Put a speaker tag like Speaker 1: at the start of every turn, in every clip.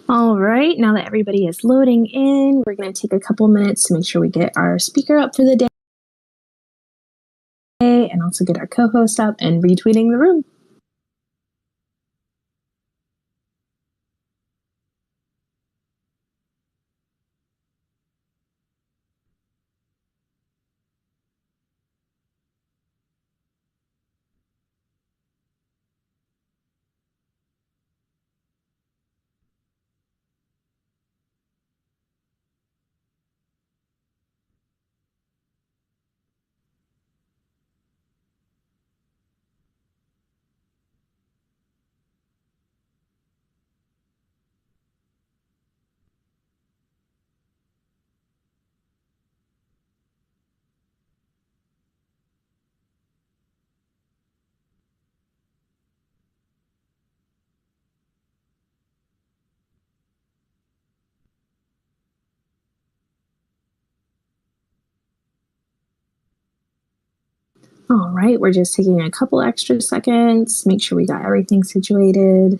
Speaker 1: All right, now that everybody is loading in, we're going to take a couple minutes to make sure we get our speaker up for the day and also get our co-host up and retweeting the room. All right, we're just taking a couple extra seconds, make sure we got everything situated.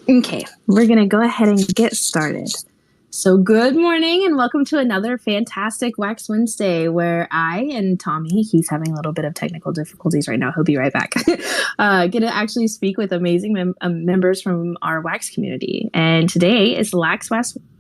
Speaker 1: Okay, we're going to go ahead and get started. So good morning and welcome to another fantastic Wax Wednesday where I and Tommy, he's having a little bit of technical difficulties right now. He'll be right back. Get to actually speak with amazing members from our Wax community. And today is the Wax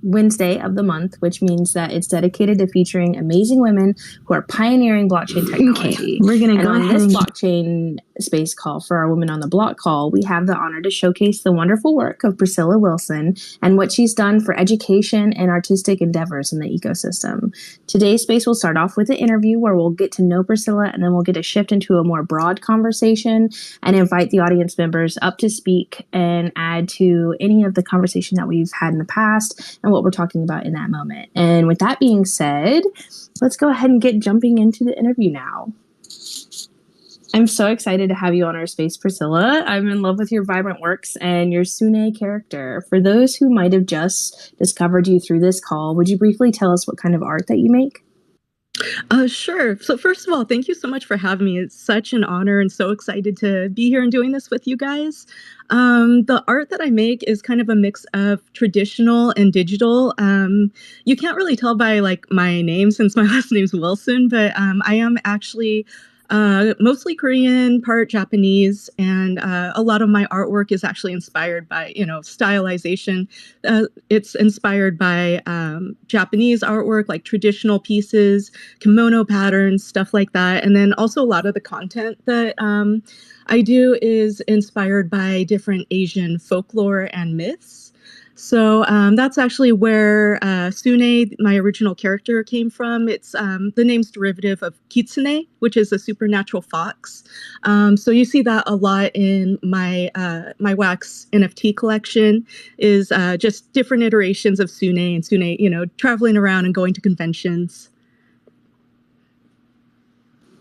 Speaker 1: Wednesday of the month, which means that it's dedicated to featuring amazing women who are pioneering blockchain technology. Okay, we're going to go ahead and blockchain space call for our Women on the Block call. We have the honor to showcase the wonderful work of Priscilla Wilson and what she's done for education and artistic endeavors in the ecosystem. Today's space will start off with an interview where we'll get to know Priscilla, and then we'll get to shift into a more broad conversation and invite the audience members up to speak and add to any of the conversation that we've had in the past and what we're talking about in that moment. And with that being said, let's go ahead and get jumping into the interview now. I'm so excited to have you on our space, Priscilla. I'm in love with your vibrant works and your Sune character. For those who might have just discovered you through this call, would you briefly tell us what kind of art that you make?
Speaker 2: Sure. So first of all, thank you so much for having me. It's such an honor and so excited to be here and doing this with you guys. The art that I make is kind of a mix of traditional and digital. You can't really tell by like my name since my last name's Wilson, but I am actually mostly Korean, part Japanese, and a lot of my artwork is actually inspired by, stylization. It's inspired by Japanese artwork, like traditional pieces, kimono patterns, stuff like that. And then also a lot of the content that I do is inspired by different Asian folklore and myths. So that's actually where Sune, my original character, came from. It's the name's derivative of kitsune, which is a supernatural fox. So you see that a lot in my wax NFT collection is just different iterations of Sune and Sune, traveling around and going to conventions.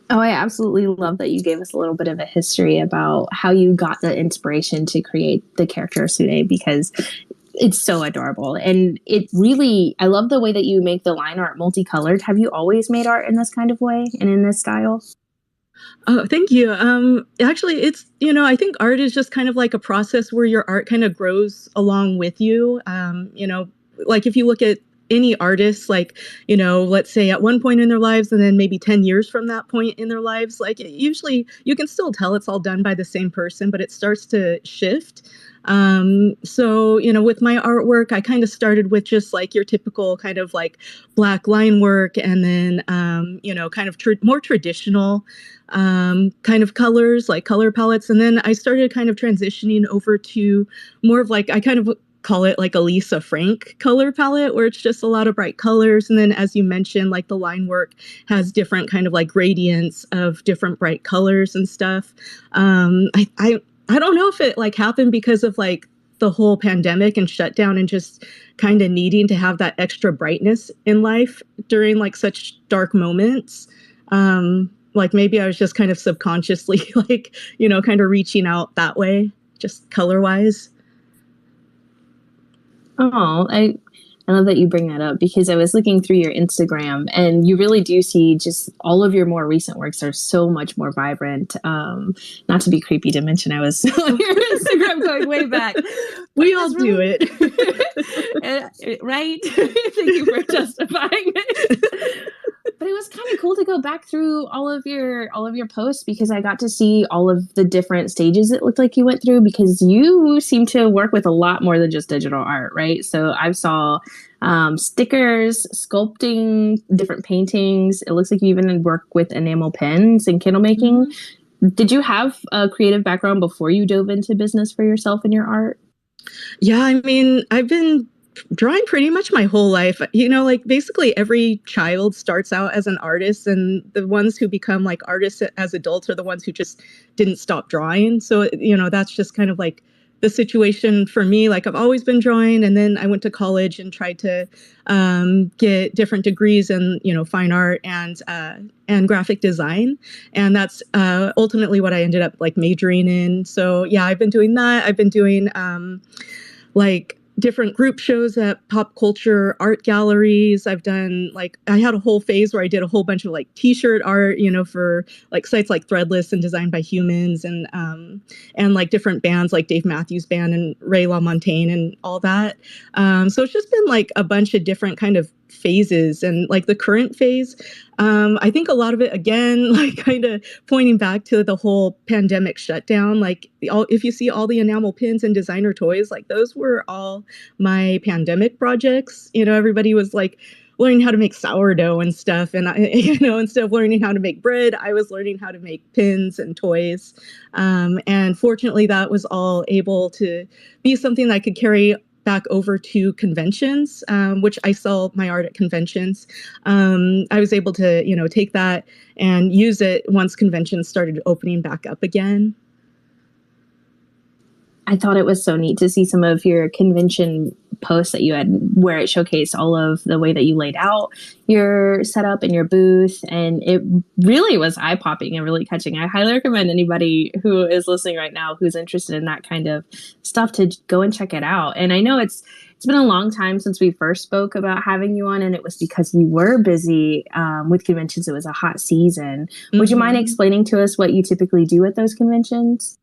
Speaker 1: Oh, I absolutely love that you gave us a little bit of a history about how you got the inspiration to create the character of Sune, because it's so adorable. And it really, I love the way that you make the line art multicolored. Have you always made art in this kind of way and in this style?
Speaker 2: Oh, thank you. Actually, it's, I think art is just kind of like a process where your art kind of grows along with you. Like if you look at any artist, like, let's say at one point in their lives and then maybe 10 years from that point in their lives, like usually you can still tell it's all done by the same person, but it starts to shift. So, with my artwork, I kind of started with just like your typical kind of like black line work and then, kind of more traditional kind of colors, like color palettes. And then I started kind of transitioning over to more of like, I kind of call it like a Lisa Frank color palette, where it's just a lot of bright colors. And then, as you mentioned, like the line work has different kind of like gradients of different bright colors and stuff. I don't know if it like happened because of like the whole pandemic and shutdown and just kind of needing to have that extra brightness in life during like such dark moments. Like maybe I was just kind of subconsciously like, kind of reaching out that way, just color wise.
Speaker 1: Oh, I love that you bring that up because I was looking through your Instagram and you really do see just all of your more recent works are so much more vibrant. Not to be creepy to mention I was on your Instagram going way back.
Speaker 2: We all do it.
Speaker 1: Right? Thank you for justifying it. But it was kind of cool to go back through all of your posts because I got to see all of the different stages it looked like you went through because you seem to work with a lot more than just digital art, right? So I saw stickers, sculpting, different paintings. It looks like you even work with enamel pens and candle making. Mm-hmm. Did you have a creative background before you dove into business for yourself and your art?
Speaker 2: Yeah, I mean, I've been drawing pretty much my whole life. Like basically every child starts out as an artist, and the ones who become like artists as adults are the ones who just didn't stop drawing. So, that's just kind of like the situation for me. Like I've always been drawing, and then I went to college and tried to get different degrees in, fine art and graphic design. And that's ultimately what I ended up like majoring in. So yeah, I've been doing that. I've been doing like different group shows at pop culture art galleries. I've done like, I had a whole phase where I did a whole bunch of like t-shirt art, for like sites like Threadless and Designed by Humans and like different bands like Dave Matthews Band and Ray LaMontagne and all that. So it's just been like a bunch of different kind of phases. And like the current phase, I think a lot of it, again, like kind of pointing back to the whole pandemic shutdown, like if you see all the enamel pins and designer toys, like those were all my pandemic projects. Everybody was like learning how to make sourdough and stuff. And, instead of learning how to make bread, I was learning how to make pins and toys. And fortunately, that was all able to be something that I could carry back over to conventions, which I sell my art at conventions. I was able to, take that and use it once conventions started opening back up again.
Speaker 1: I thought it was so neat to see some of your convention posts that you had where it showcased all of the way that you laid out your setup and your booth. And it really was eye-popping and really catching. I highly recommend anybody who is listening right now who's interested in that kind of stuff to go and check it out. And I know it's been a long time since we first spoke about having you on, and it was because you were busy with conventions. It was a hot season. Mm-hmm. Would you mind explaining to us what you typically do at those conventions?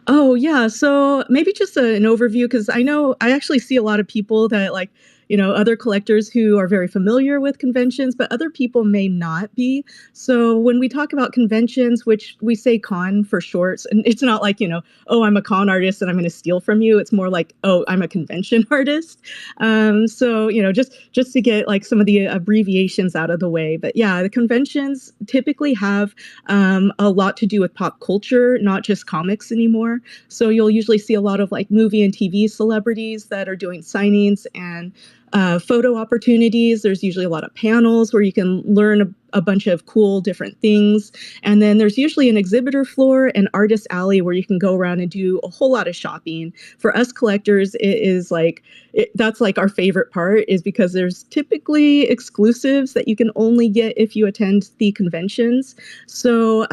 Speaker 2: Oh, yeah. So maybe just an overview, because I know I actually see a lot of people that like, other collectors who are very familiar with conventions, but other people may not be. So when we talk about conventions, which we say con for short, and it's not like, oh, I'm a con artist and I'm going to steal from you. It's more like, oh, I'm a convention artist. So, just to get like some of the abbreviations out of the way. But yeah, the conventions typically have a lot to do with pop culture, not just comics anymore. So you'll usually see a lot of like movie and TV celebrities that are doing signings and photo opportunities. There's usually a lot of panels where you can learn a bunch of cool different things. And then there's usually an exhibitor floor and artist alley where you can go around and do a whole lot of shopping. For us collectors, it is like, that's like our favorite part, is because there's typically exclusives that you can only get if you attend the conventions. So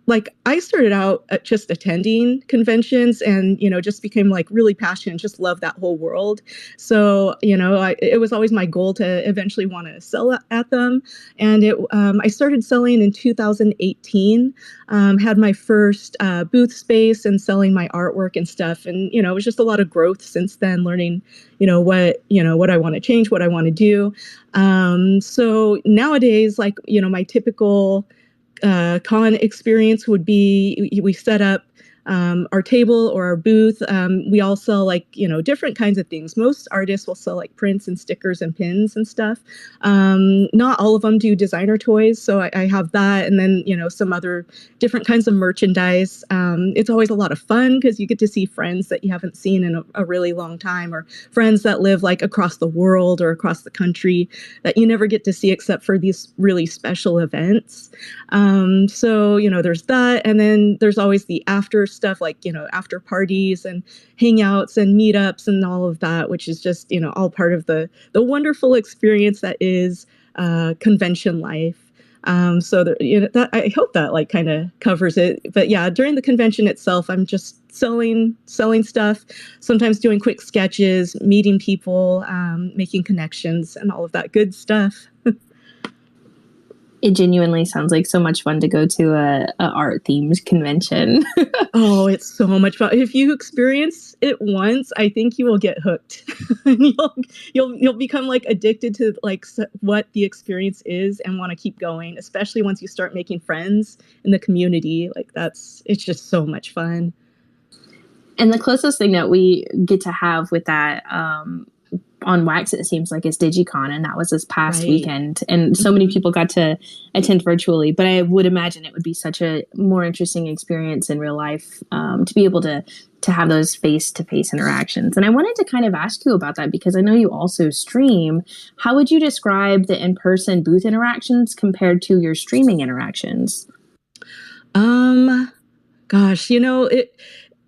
Speaker 2: like I started out at just attending conventions and, just became like really passionate, just love that whole world. So, it was always my goal to eventually want to sell at them. And I started selling in 2018, had my first booth space and selling my artwork and stuff. And, it was just a lot of growth since then, learning, what I want to change, what I want to do. So nowadays, like, my typical con experience would be we set up our table or our booth. We all sell like, different kinds of things. Most artists will sell like prints and stickers and pins and stuff. Not all of them do designer toys. So I have that. And then, some other different kinds of merchandise. It's always a lot of fun because you get to see friends that you haven't seen in a really long time, or friends that live like across the world or across the country that you never get to see except for these really special events. So, there's that. And then there's always the after stuff, like, after parties and hangouts and meetups and all of that, which is just, all part of the wonderful experience that is convention life. So that, I hope that like kind of covers it. But yeah, during the convention itself, I'm just selling stuff, sometimes doing quick sketches, meeting people, making connections, and all of that good stuff.
Speaker 1: It genuinely sounds like so much fun to go to a art themed convention.
Speaker 2: Oh, it's so much fun. If you experience it once, I think you will get hooked. You'll become like addicted to like what the experience is and want to keep going, especially once you start making friends in the community. Like it's just so much fun.
Speaker 1: And the closest thing that we get to have with that on Wax, it seems like, is DigiCon, and that was this past weekend. And so many people got to attend virtually, but I would imagine it would be such a more interesting experience in real life to be able to have those face-to-face interactions. And I wanted to kind of ask you about that because I know you also stream. How would you describe the in-person booth interactions compared to your streaming interactions?
Speaker 2: Gosh,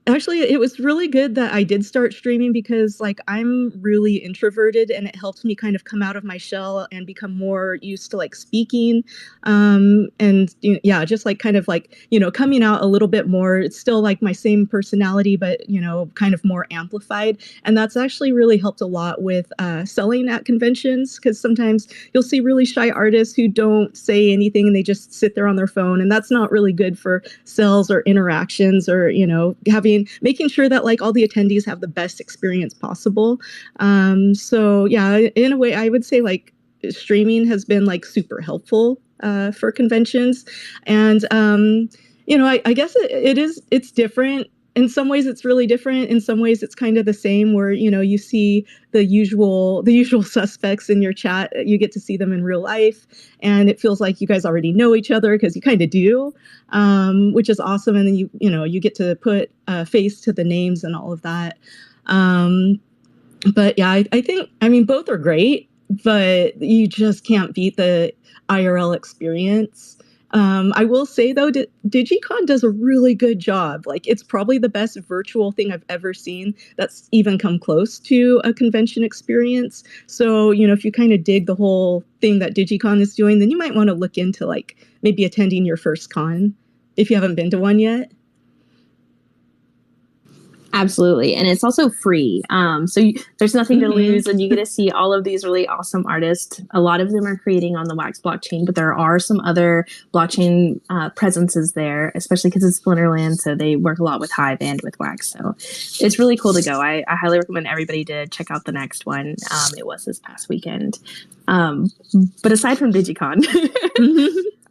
Speaker 2: Actually, it was really good that I did start streaming because like I'm really introverted, and it helped me kind of come out of my shell and become more used to like speaking. And yeah, just like kind of like, coming out a little bit more. It's still like my same personality, but, kind of more amplified. And that's actually really helped a lot with selling at conventions, because sometimes you'll see really shy artists who don't say anything and they just sit there on their phone. And that's not really good for sales or interactions or, making sure that like all the attendees have the best experience possible. So yeah, in a way, I would say like streaming has been like super helpful for conventions. And, I guess it's different. In some ways it's really different. In some ways it's kind of the same, where, you see the usual suspects in your chat. You get to see them in real life, and it feels like you guys already know each other because you kind of do, which is awesome. And then you get to put a face to the names and all of that. But yeah, I think, both are great, but you just can't beat the IRL experience. I will say, though, DigiCon does a really good job. Like, it's probably the best virtual thing I've ever seen that's even come close to a convention experience. So, if you kind of dig the whole thing that DigiCon is doing, then you might want to look into, like, maybe attending your first con if you haven't been to one yet.
Speaker 1: Absolutely. And it's also free. So there's nothing to lose, and you get to see all of these really awesome artists. A lot of them are creating on the Wax blockchain, but there are some other blockchain presences there, especially because it's Splinterland. So they work a lot with Hive and with Wax. So it's really cool to go. I highly recommend everybody to check out the next one. It was this past weekend. But aside from DigiCon,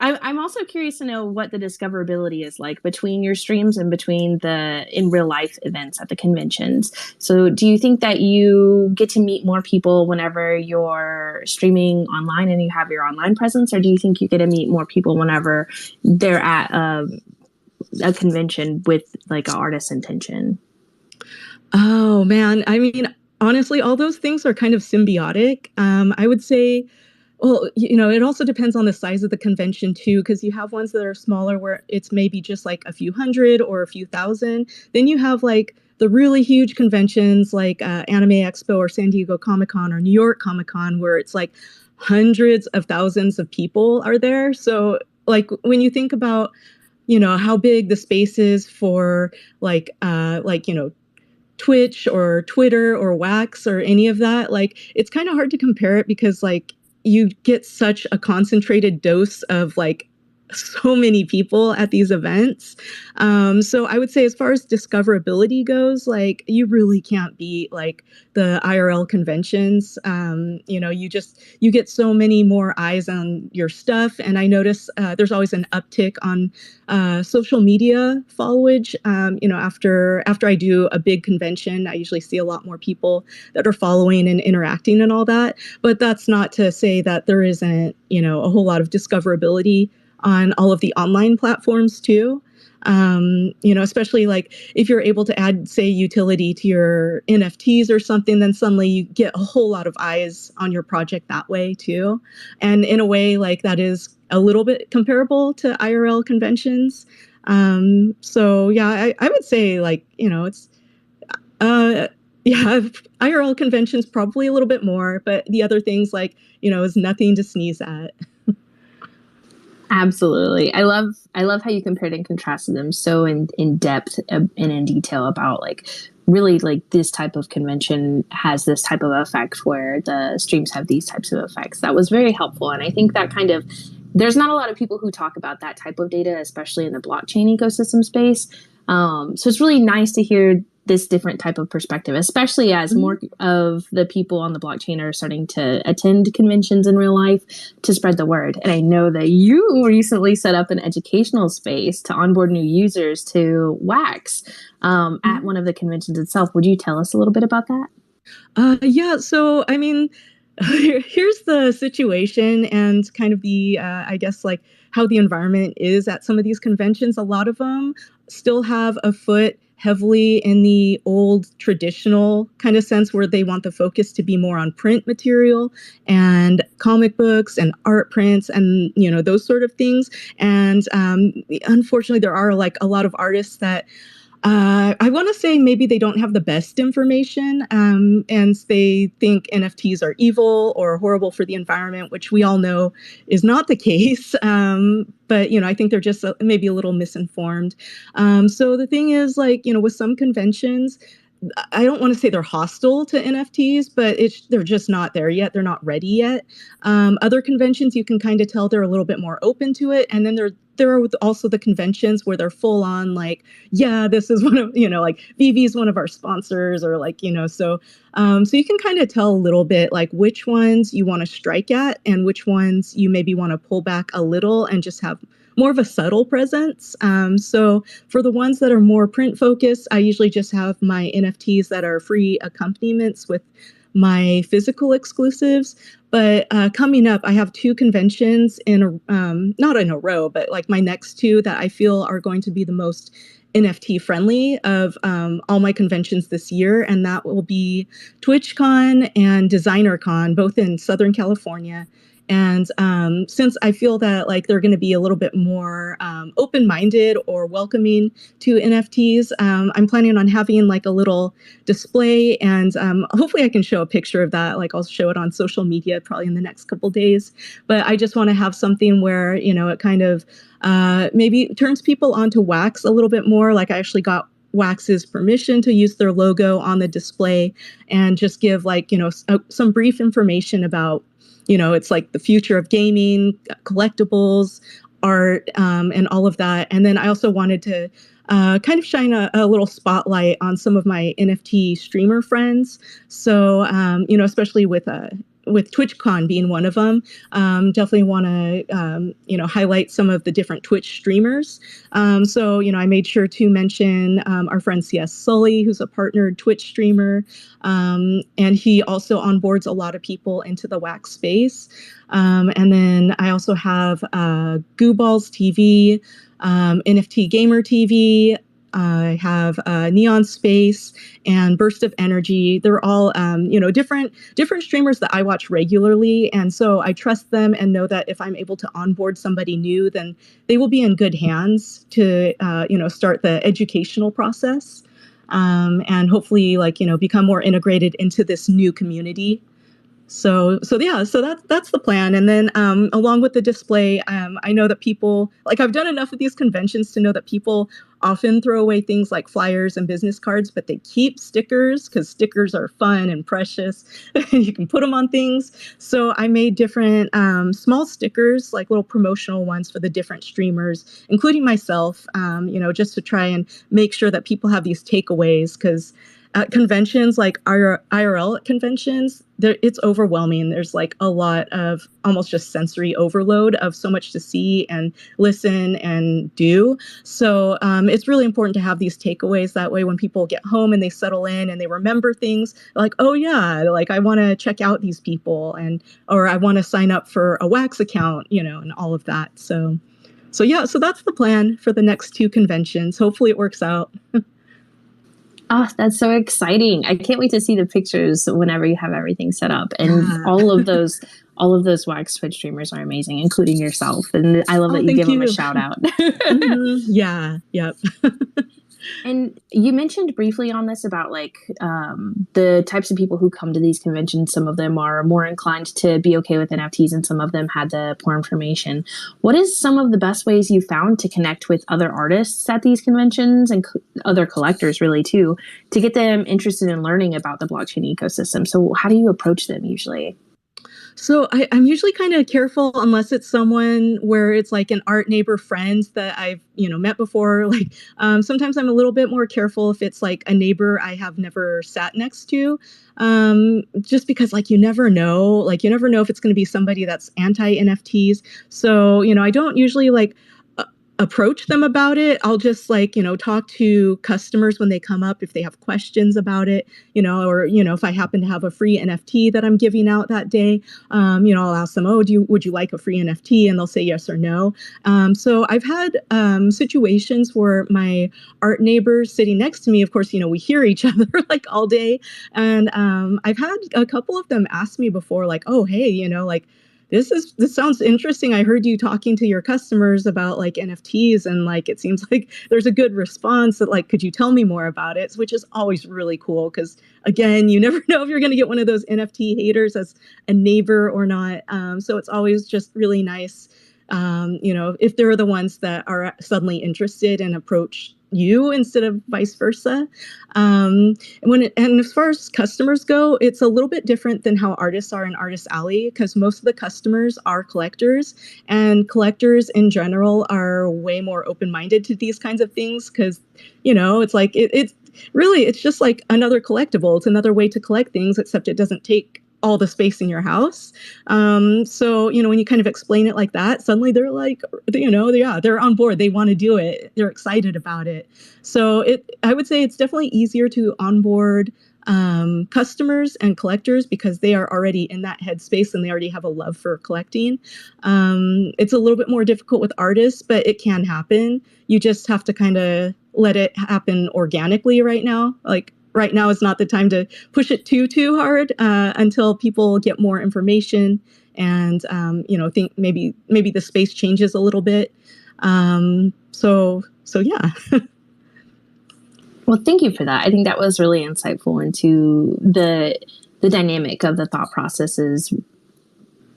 Speaker 1: I'm also curious to know what the discoverability is like between your streams and between the in real life events at the conventions. So do you think that you get to meet more people whenever you're streaming online and you have your online presence? Or do you think you get to meet more people whenever they're at a convention with like an artist's intention?
Speaker 2: Oh, man. Honestly, all those things are kind of symbiotic. I would say, well, it also depends on the size of the convention too, because you have ones that are smaller where it's maybe just like a few hundred or a few thousand. Then you have like the really huge conventions like Anime Expo or San Diego Comic-Con or New York Comic-Con, where it's like hundreds of thousands of people are there. So like when you think about, how big the space is for Twitch or Twitter or Wax or any of that, like it's kind of hard to compare it because like you get such a concentrated dose of like so many people at these events. So I would say as far as discoverability goes, like you really can't beat like the IRL conventions. You get so many more eyes on your stuff. And I notice there's always an uptick on social media followage. After I do a big convention, I usually see a lot more people that are following and interacting and all that. But that's not to say that there isn't, a whole lot of discoverability on all of the online platforms too. Especially like if you're able to add, say, utility to your NFTs or something, then suddenly you get a whole lot of eyes on your project that way too. And in a way, like that is a little bit comparable to IRL conventions. So yeah, I would say like, it's, yeah, IRL conventions probably a little bit more, but the other things like, is nothing to sneeze at.
Speaker 1: Absolutely. I love how you compared and contrasted them so in depth and in detail about like really like this type of convention has this type of effect where the streams have these types of effects. That was very helpful. And I think that kind of there's not a lot of people who talk about that type of data, especially in the blockchain ecosystem space. So it's really nice to hear this different type of perspective, especially as more of the people on the blockchain are starting to attend conventions in real life to spread the word. And I know that you recently set up an educational space to onboard new users to Wax at one of the conventions itself. Would you tell us a little bit about that?
Speaker 2: Yeah. So, I mean, here's the situation and kind of the, I guess, like how the environment is at some of these conventions. A lot of them still have a foot heavily in the old traditional kind of sense where they want the focus to be more on print material and comic books and art prints and, those sort of things. And unfortunately, there are like a lot of artists that I want to say maybe they don't have the best information and they think NFTs are evil or horrible for the environment, which we all know is not the case. But, I think they're just maybe a little misinformed. So the thing is, like, with some conventions, I don't want to say they're hostile to NFTs, but they're just not there yet. They're not ready yet. Other conventions, you can kind of tell they're a little bit more open to it. And then there are also the conventions where they're full on like, yeah, this is one of, like VV is one of our sponsors or like, so you can kind of tell a little bit like which ones you want to strike at and which ones you maybe want to pull back a little and just have more of a subtle presence. So for the ones that are more print focused, I usually just have my NFTs that are free accompaniments with my physical exclusives. But coming up, I have two conventions not in a row, but like my next two that I feel are going to be the most NFT friendly of all my conventions this year. And that will be TwitchCon and DesignerCon, both in Southern California. And since I feel that like they're going to be a little bit more open-minded or welcoming to NFTs, I'm planning on having like a little display, and hopefully I can show a picture of that. Like I'll show it on social media probably in the next couple days. But I just want to have something where it kind of maybe turns people onto Wax a little bit more. Like I actually got Wax's permission to use their logo on the display and just give like some brief information about. It's like the future of gaming, collectibles, art, and all of that. And then I also wanted to kind of shine a little spotlight on some of my NFT streamer friends. So, especially with TwitchCon being one of them, definitely want to, highlight some of the different Twitch streamers. So, I made sure to mention our friend CS Sully, who's a partnered Twitch streamer. And he also onboards a lot of people into the Wax space. And then I also have Gooballs TV, NFT Gamer TV. I have Neon Space and Burst of Energy. They're all, different streamers that I watch regularly. And so I trust them and know that if I'm able to onboard somebody new, then they will be in good hands to, start the educational process and hopefully become more integrated into this new community. So that's the plan. And then along with the display, I know that people, like, I've done enough of these conventions to know that people often throw away things like flyers and business cards, but they keep stickers because stickers are fun and precious. You can put them on things. So I made different small stickers, like little promotional ones for the different streamers, including myself, just to try and make sure that people have these takeaways, because at conventions, like IRL conventions, it's overwhelming. There's like a lot of almost just sensory overload of so much to see and listen and do. So it's really important to have these takeaways. That way, when people get home and they settle in and they remember things, like, oh yeah, like I want to check out these people, or I want to sign up for a Wax account, and all of that. So that's the plan for the next 2 conventions. Hopefully it works out.
Speaker 1: Oh, that's so exciting. I can't wait to see the pictures whenever you have everything set up. And
Speaker 2: Yeah.
Speaker 1: all of those Wax Twitch streamers are amazing, including yourself. And I love that you give them a shout out.
Speaker 2: Yeah. Yep.
Speaker 1: And you mentioned briefly on this about like the types of people who come to these conventions. Some of them are more inclined to be okay with NFTs, and some of them had the poor information. What is some of the best ways you found to connect with other artists at these conventions and other collectors, really, too, to get them interested in learning about the blockchain ecosystem? So how do you approach them usually?
Speaker 2: So I'm usually kind of careful unless it's someone where it's like an art neighbor friend that I've, met before. Like sometimes I'm a little bit more careful if it's like a neighbor I have never sat next to. Just because like you never know if it's going to be somebody that's anti NFTs. So, I don't usually like approach them about it. I'll just like, talk to customers when they come up if they have questions about it, or, if I happen to have a free NFT that I'm giving out that day, I'll ask them, oh, would you like a free NFT? And they'll say yes or no. So I've had situations where my art neighbors sitting next to me, of course, we hear each other like all day. And I've had a couple of them ask me before, like, oh, hey, like, this sounds interesting. I heard you talking to your customers about like NFTs, and like it seems like there's a good response that like, could you tell me more about it? Which is always really cool, because again, you never know if you're going to get one of those NFT haters as a neighbor or not. So it's always just really nice, if they're the ones that are suddenly interested and approach you instead of vice versa. And as far as customers go, it's a little bit different than how artists are in Artist Alley, because most of the customers are collectors, and collectors in general are way more open-minded to these kinds of things, because it's like it's really, it's just like another collectible. It's another way to collect things, except it doesn't take all the space in your house. So, when you kind of explain it like that, suddenly they're like, they're on board. They want to do it. They're excited about it. So I would say it's definitely easier to onboard customers and collectors because they are already in that headspace and they already have a love for collecting. It's a little bit more difficult with artists, but it can happen. You just have to kind of let it happen organically right now. Like, right now is not the time to push it too hard until people get more information and think maybe the space changes a little bit. So yeah.
Speaker 1: Well, thank you for that. I think that was really insightful into the dynamic of the thought processes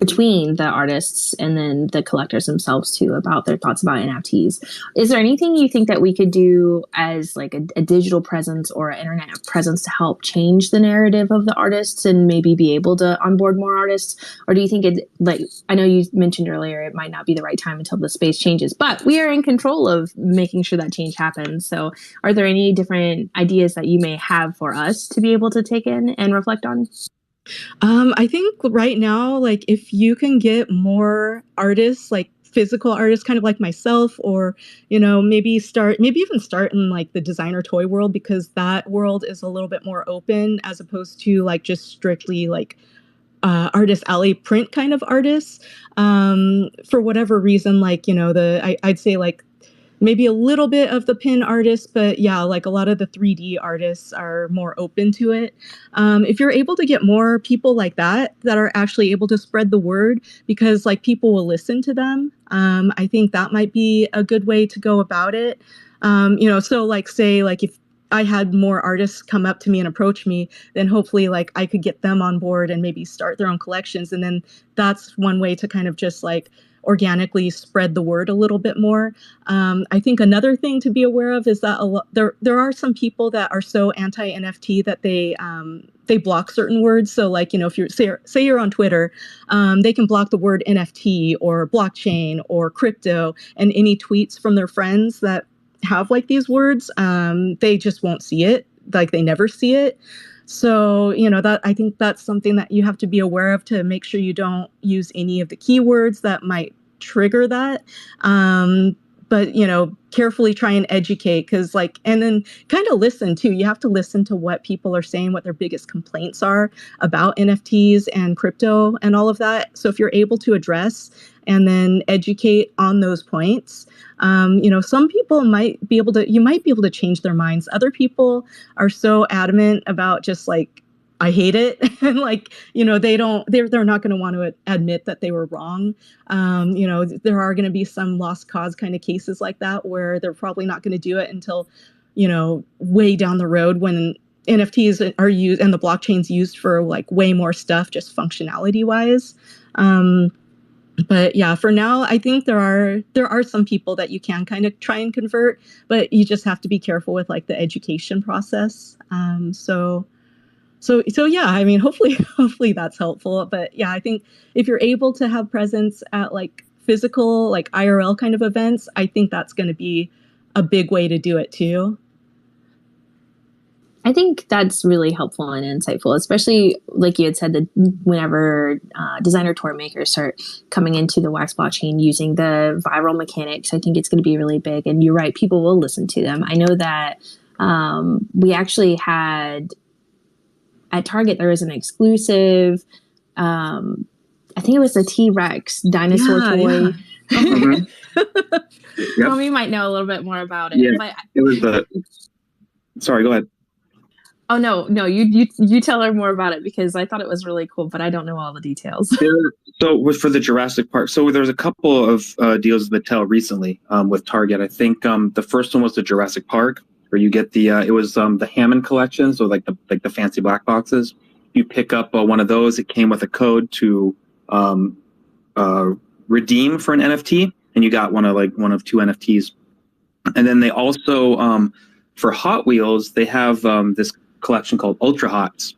Speaker 1: between the artists and then the collectors themselves too, about their thoughts about NFTs. Is there anything you think that we could do as like a digital presence or an internet presence to help change the narrative of the artists and maybe be able to onboard more artists? Or do you think it, like, I know you mentioned earlier, it might not be the right time until the space changes, but we are in control of making sure that change happens. So are there any different ideas that you may have for us to be able to take in and reflect on?
Speaker 2: I think right now, like if you can get more artists, like physical artists, kind of like myself, or, maybe even start in like the designer toy world, because that world is a little bit more open as opposed to like just strictly like Artist Alley print kind of artists. For whatever reason, like, I'd say like maybe a little bit of the pin artists, but yeah, like a lot of the 3D artists are more open to it. If you're able to get more people like that are actually able to spread the word, because like people will listen to them, I think that might be a good way to go about it. So like say like if I had more artists come up to me and approach me, then hopefully like I could get them on board and maybe start their own collections. And then that's one way to kind of just like organically spread the word a little bit more. I think another thing to be aware of is that there are some people that are so anti-NFT that they block certain words. So like, you know, if you're say you're on Twitter, they can block the word NFT or blockchain or crypto, and any tweets from their friends that have like these words, they just won't see it. Like they never see it. So, you know, that I think that's something that you have to be aware of to make sure you don't use any of the keywords that might trigger that. But, you know, carefully try and educate, because like, and then kind of listen too. You have to listen to what people are saying, what their biggest complaints are about NFTs and crypto and all of that. So if you're able to address and then educate on those points, you know, some people you might be able to change their minds. Other people are so adamant about just like, I hate it. And like, you know, they're not going to want to admit that they were wrong. You know, there are going to be some lost cause kind of cases like that where they're probably not going to do it until, you know, way down the road when NFTs are used and the blockchain's used for like way more stuff, just functionality wise. But yeah, for now, I think there are some people that you can kind of try and convert, but you just have to be careful with like the education process. So yeah, I mean, hopefully that's helpful. But yeah, I think if you're able to have presence at like physical, like IRL kind of events, I think that's going to be a big way to do it too.
Speaker 1: I think that's really helpful and insightful, especially like you had said that whenever designer tour makers start coming into the wax blockchain using the viral mechanics, I think it's going to be really big. And you're right, people will listen to them. I know that we actually had at Target, there was an exclusive, I think it was the T-Rex dinosaur toy.
Speaker 2: Yeah.
Speaker 3: Yep.
Speaker 1: Tommy might know a little bit more about it.
Speaker 3: Yeah,
Speaker 1: But
Speaker 3: it was sorry, go ahead.
Speaker 1: Oh, no, you tell her more about it, because I thought it was really cool, but I don't know all the details.
Speaker 3: So for the Jurassic Park, so there's a couple of deals with Mattel recently with Target. I think the first one was the Jurassic Park, where you get it was the Hammond collection, so like the fancy black boxes. You pick up one of those. It came with a code to redeem for an NFT, and you got one of two NFTs. And then they also for Hot Wheels, they have this collection called Ultra Hots,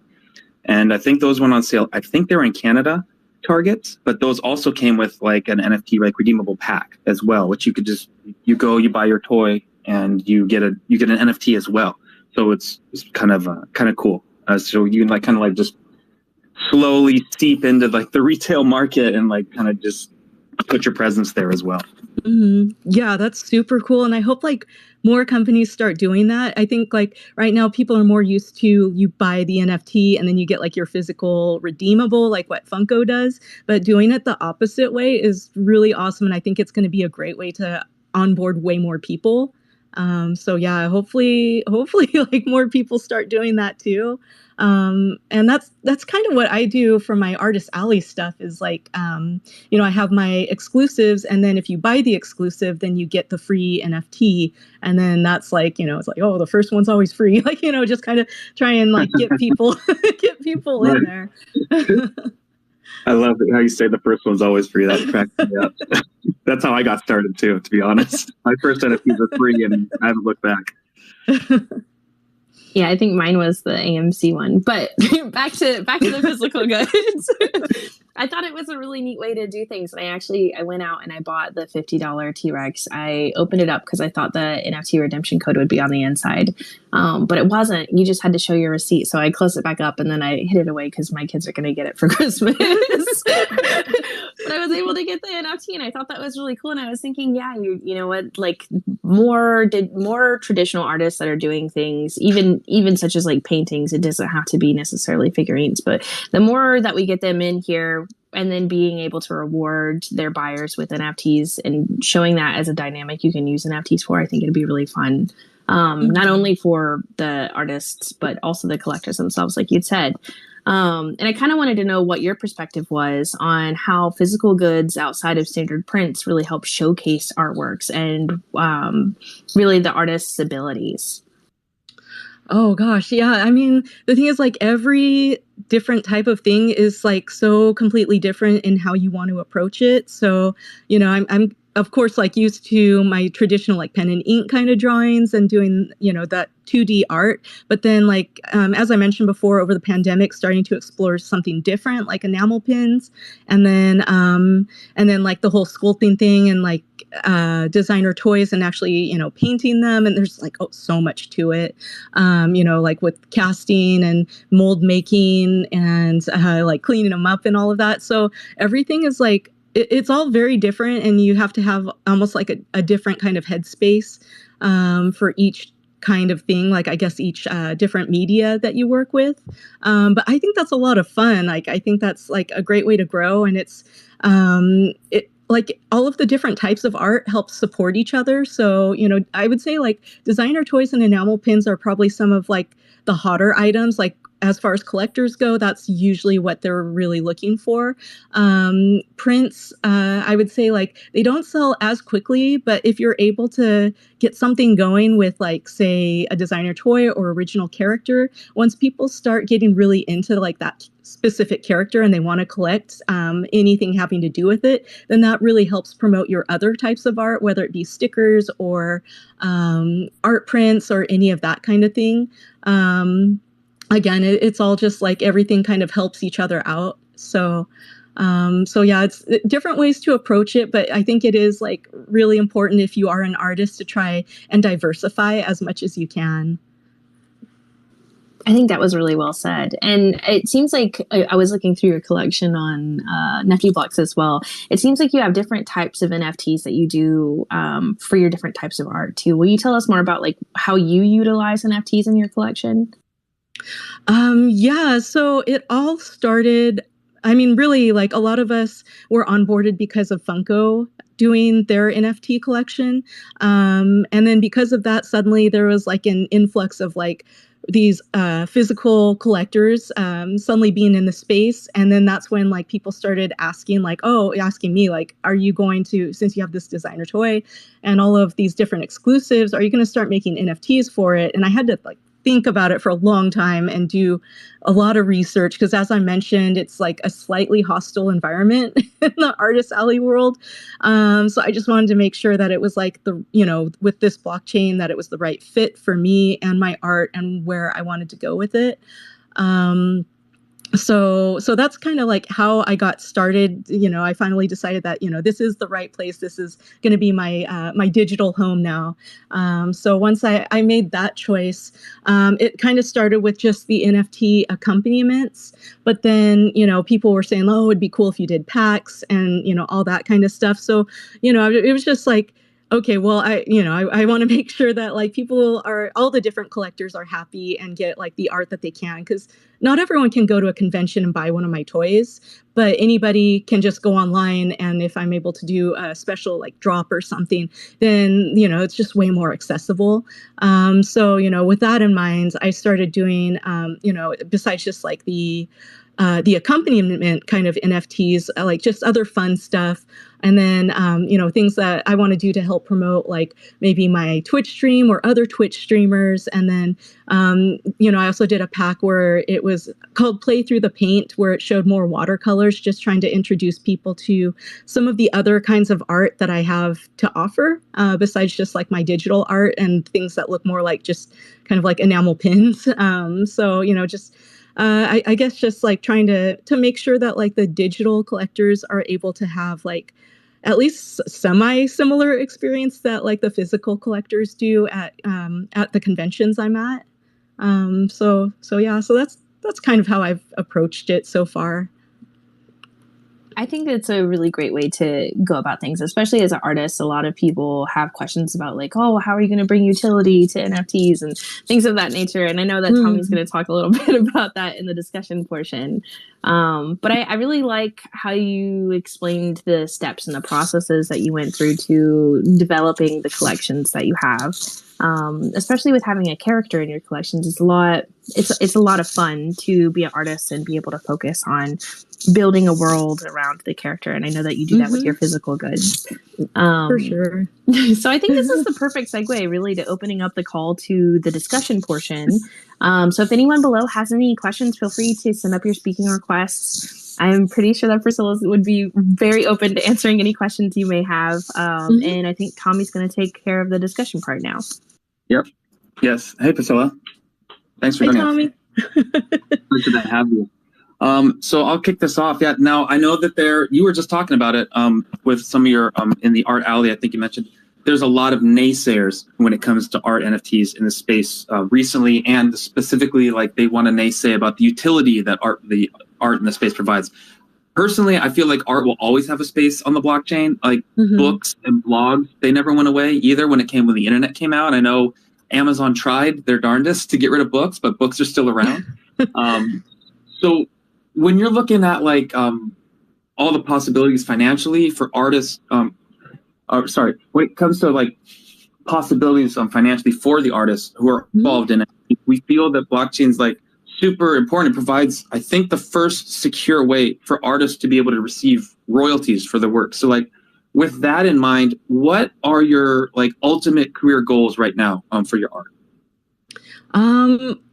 Speaker 3: and I think those went on sale. I think they're in Canada Targets, but those also came with like an NFT like redeemable pack as well, which you could just you buy your toy and you get an NFT as well. So it's kind of cool. So you can kind of just slowly seep into like the retail market and like kind of just put your presence there as well.
Speaker 2: Mm-hmm. Yeah, that's super cool. And I hope like more companies start doing that. I think like right now people are more used to you buy the NFT and then you get like your physical redeemable, like what Funko does. But doing it the opposite way is really awesome. And I think it's going to be a great way to onboard way more people. So yeah, hopefully like more people start doing that too. And that's kind of what I do for my Artist Alley stuff is like, you know, I have my exclusives, and then if you buy the exclusive, then you get the free NFT. And then that's like, you know, it's like, oh, the first one's always free. Like, you know, just kind of try and like get people in there.
Speaker 3: I love it how you say the first one's always free. That cracks me up. That's how I got started too, to be honest. My first NFTs were free and I haven't looked back.
Speaker 1: Yeah, I think mine was the AMC one. But back to the physical goods. I thought it was a really neat way to do things. And I went out and I bought the $50 T-Rex. I opened it up because I thought the NFT redemption code would be on the inside. But it wasn't. You just had to show your receipt. So I closed it back up and then I hid it away because my kids are going to get it for Christmas. But I was able to get the NFT and I thought that was really cool. And I was thinking, yeah, you know what, like more traditional artists that are doing things, even such as like paintings, it doesn't have to be necessarily figurines, but the more that we get them in here and then being able to reward their buyers with NFTs and showing that as a dynamic you can use NFTs for, I think it'd be really fun. Not only for the artists, but also the collectors themselves, like you'd said. And I kind of wanted to know what your perspective was on how physical goods outside of standard prints really help showcase artworks and really the artist's abilities.
Speaker 2: Oh gosh, yeah. I mean, the thing is like every different type of thing is like so completely different in how you want to approach it. So, I'm of course like used to my traditional like pen and ink kind of drawings and doing, that 2D art. But then like as I mentioned before, over the pandemic, starting to explore something different like enamel pins, and then like the whole sculpting thing and like designer toys and actually, painting them. And there's like so much to it. Like with casting and mold making and like cleaning them up and all of that. So everything is like, it's all very different, and you have to have almost like a different kind of headspace for each kind of thing, like I guess each different media that you work with. But I think that's a lot of fun. Like I think that's like a great way to grow, and it like all of the different types of art help support each other. So, I would say like designer toys and enamel pins are probably some of like the hotter items. Like as far as collectors go, that's usually what they're really looking for. Prints, I would say like they don't sell as quickly, but if you're able to get something going with like, say, a designer toy or original character, once people start getting really into like that specific character and they want to collect anything having to do with it, then that really helps promote your other types of art, whether it be stickers or art prints or any of that kind of thing. Again, it's all just like everything kind of helps each other out. So yeah, it's different ways to approach it, but I think it is like really important if you are an artist to try and diversify as much as you can.
Speaker 1: I think that was really well said. And it seems like I was looking through your collection on Nephew Blocks as well. It seems like you have different types of NFTs that you do for your different types of art too. Will you tell us more about like how you utilize NFTs in your collection?
Speaker 2: Yeah, so it all started, I mean, really, like a lot of us were onboarded because of Funko doing their NFT collection. And then because of that, suddenly there was like an influx of like these physical collectors suddenly being in the space. And then that's when like people started asking like, asking me like, are you going to, since you have this designer toy and all of these different exclusives, are you going to start making NFTs for it? And I had to like think about it for a long time and do a lot of research because, as I mentioned, it's like a slightly hostile environment in the artist alley world. So I just wanted to make sure that it was like with this blockchain, that it was the right fit for me and my art and where I wanted to go with it. So that's kind of like how I got started. I finally decided that, this is the right place. This is going to be my my digital home now. So once I made that choice, it kind of started with just the NFT accompaniments. But then, people were saying, oh, it'd be cool if you did packs and, all that kind of stuff. So, it was just like, okay, well, I want to make sure that like all the different collectors are happy and get like the art that they can, because not everyone can go to a convention and buy one of my toys, but anybody can just go online. And if I'm able to do a special like drop or something, then, it's just way more accessible. So, with that in mind, I started doing, besides just like the accompaniment kind of NFTs, like just other fun stuff. And then, things that I want to do to help promote like maybe my Twitch stream or other Twitch streamers. And then, I also did a pack where it was called Play Through the Paint, where it showed more watercolors, just trying to introduce people to some of the other kinds of art that I have to offer, besides just like my digital art and things that look more like just kind of like enamel pins. I guess just like trying to make sure that like the digital collectors are able to have like at least semi-similar experience that like the physical collectors do at the conventions I'm at. So that's kind of how I've approached it so far.
Speaker 1: I think it's a really great way to go about things, especially as an artist. A lot of people have questions about like, oh, how are you going to bring utility to NFTs and things of that nature? And I know that Tommy's going to talk a little bit about that in the discussion portion. But I really like how you explained the steps and the processes that you went through to developing the collections that you have. Especially with having a character in your collections, it's a lot of fun to be an artist and be able to focus on building a world around the character. And I know that you do that with your physical goods.
Speaker 2: For sure.
Speaker 1: So I think this is the perfect segue really to opening up the call to the discussion portion. So if anyone below has any questions, feel free to send up your speaking requests. I'm pretty sure that Priscilla would be very open to answering any questions you may have. And I think Tommy's going to take care of the discussion part now.
Speaker 3: Yep. Yes. Hey, Priscilla. Thanks for joining us. Hey, Tommy. Pleasure to have you. So I'll kick this off. Yeah. Now I know that you were just talking about it with some of your in the Art Alley. I think you mentioned there's a lot of naysayers when it comes to art NFTs in the space recently, and specifically like they want to naysay about the utility that the art in the space provides. Personally, I feel like art will always have a space on the blockchain. Like books and blogs, they never went away either when the internet came out. I know Amazon tried their darndest to get rid of books, but books are still around. So when you're looking at like all the possibilities financially for artists, when it comes to like possibilities financially for the artists who are involved in it, we feel that blockchain's like super important. It provides, I think, the first secure way for artists to be able to receive royalties for their work. So like with that in mind, what are your like ultimate career goals right now for your art?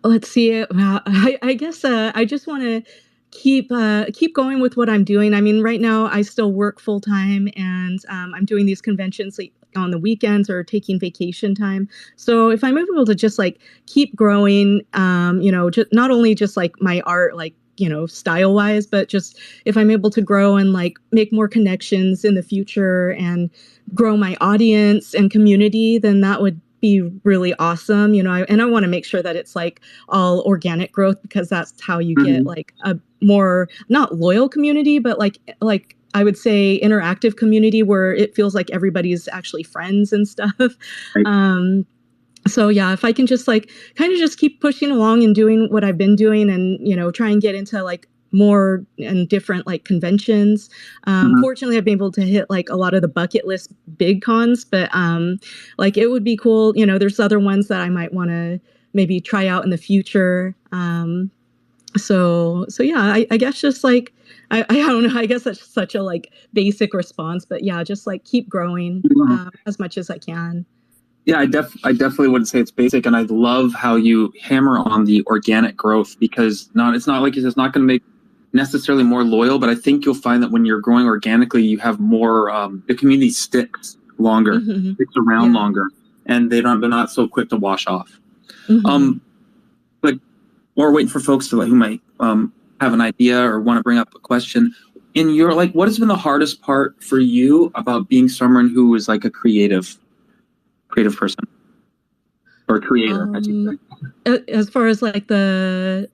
Speaker 2: Let's see. I guess I just want to keep going with what I'm doing. I mean, right now I still work full time, and I'm doing these conventions like on the weekends or taking vacation time. So if I'm able to just like keep growing, just not only just like my art, like, style wise, but just if I'm able to grow and like make more connections in the future and grow my audience and community, then that would be really awesome. And I want to make sure that it's like all organic growth, because that's how you get like a more not loyal community, but like I would say interactive community where it feels like everybody's actually friends and stuff. Right. So yeah, if I can just like kind of just keep pushing along and doing what I've been doing and, try and get into like more and different like conventions. Fortunately, I've been able to hit like a lot of the bucket list big cons, but like it would be cool. There's other ones that I might want to maybe try out in the future. So yeah, I guess just like, I don't know, I guess that's such a like basic response, but yeah, just like keep growing as much as I can.
Speaker 3: Yeah, I definitely wouldn't say it's basic, and I love how you hammer on the organic growth, because it's not like it's not going to make necessarily more loyal, but I think you'll find that when you're growing organically, you have more the community sticks longer, sticks around longer, and they're not so quick to wash off. Like, or waiting for folks to who might have an idea or want to bring up a question. In your like, what has been the hardest part for you about being someone who is like a creative person or creator?
Speaker 2: As far as like the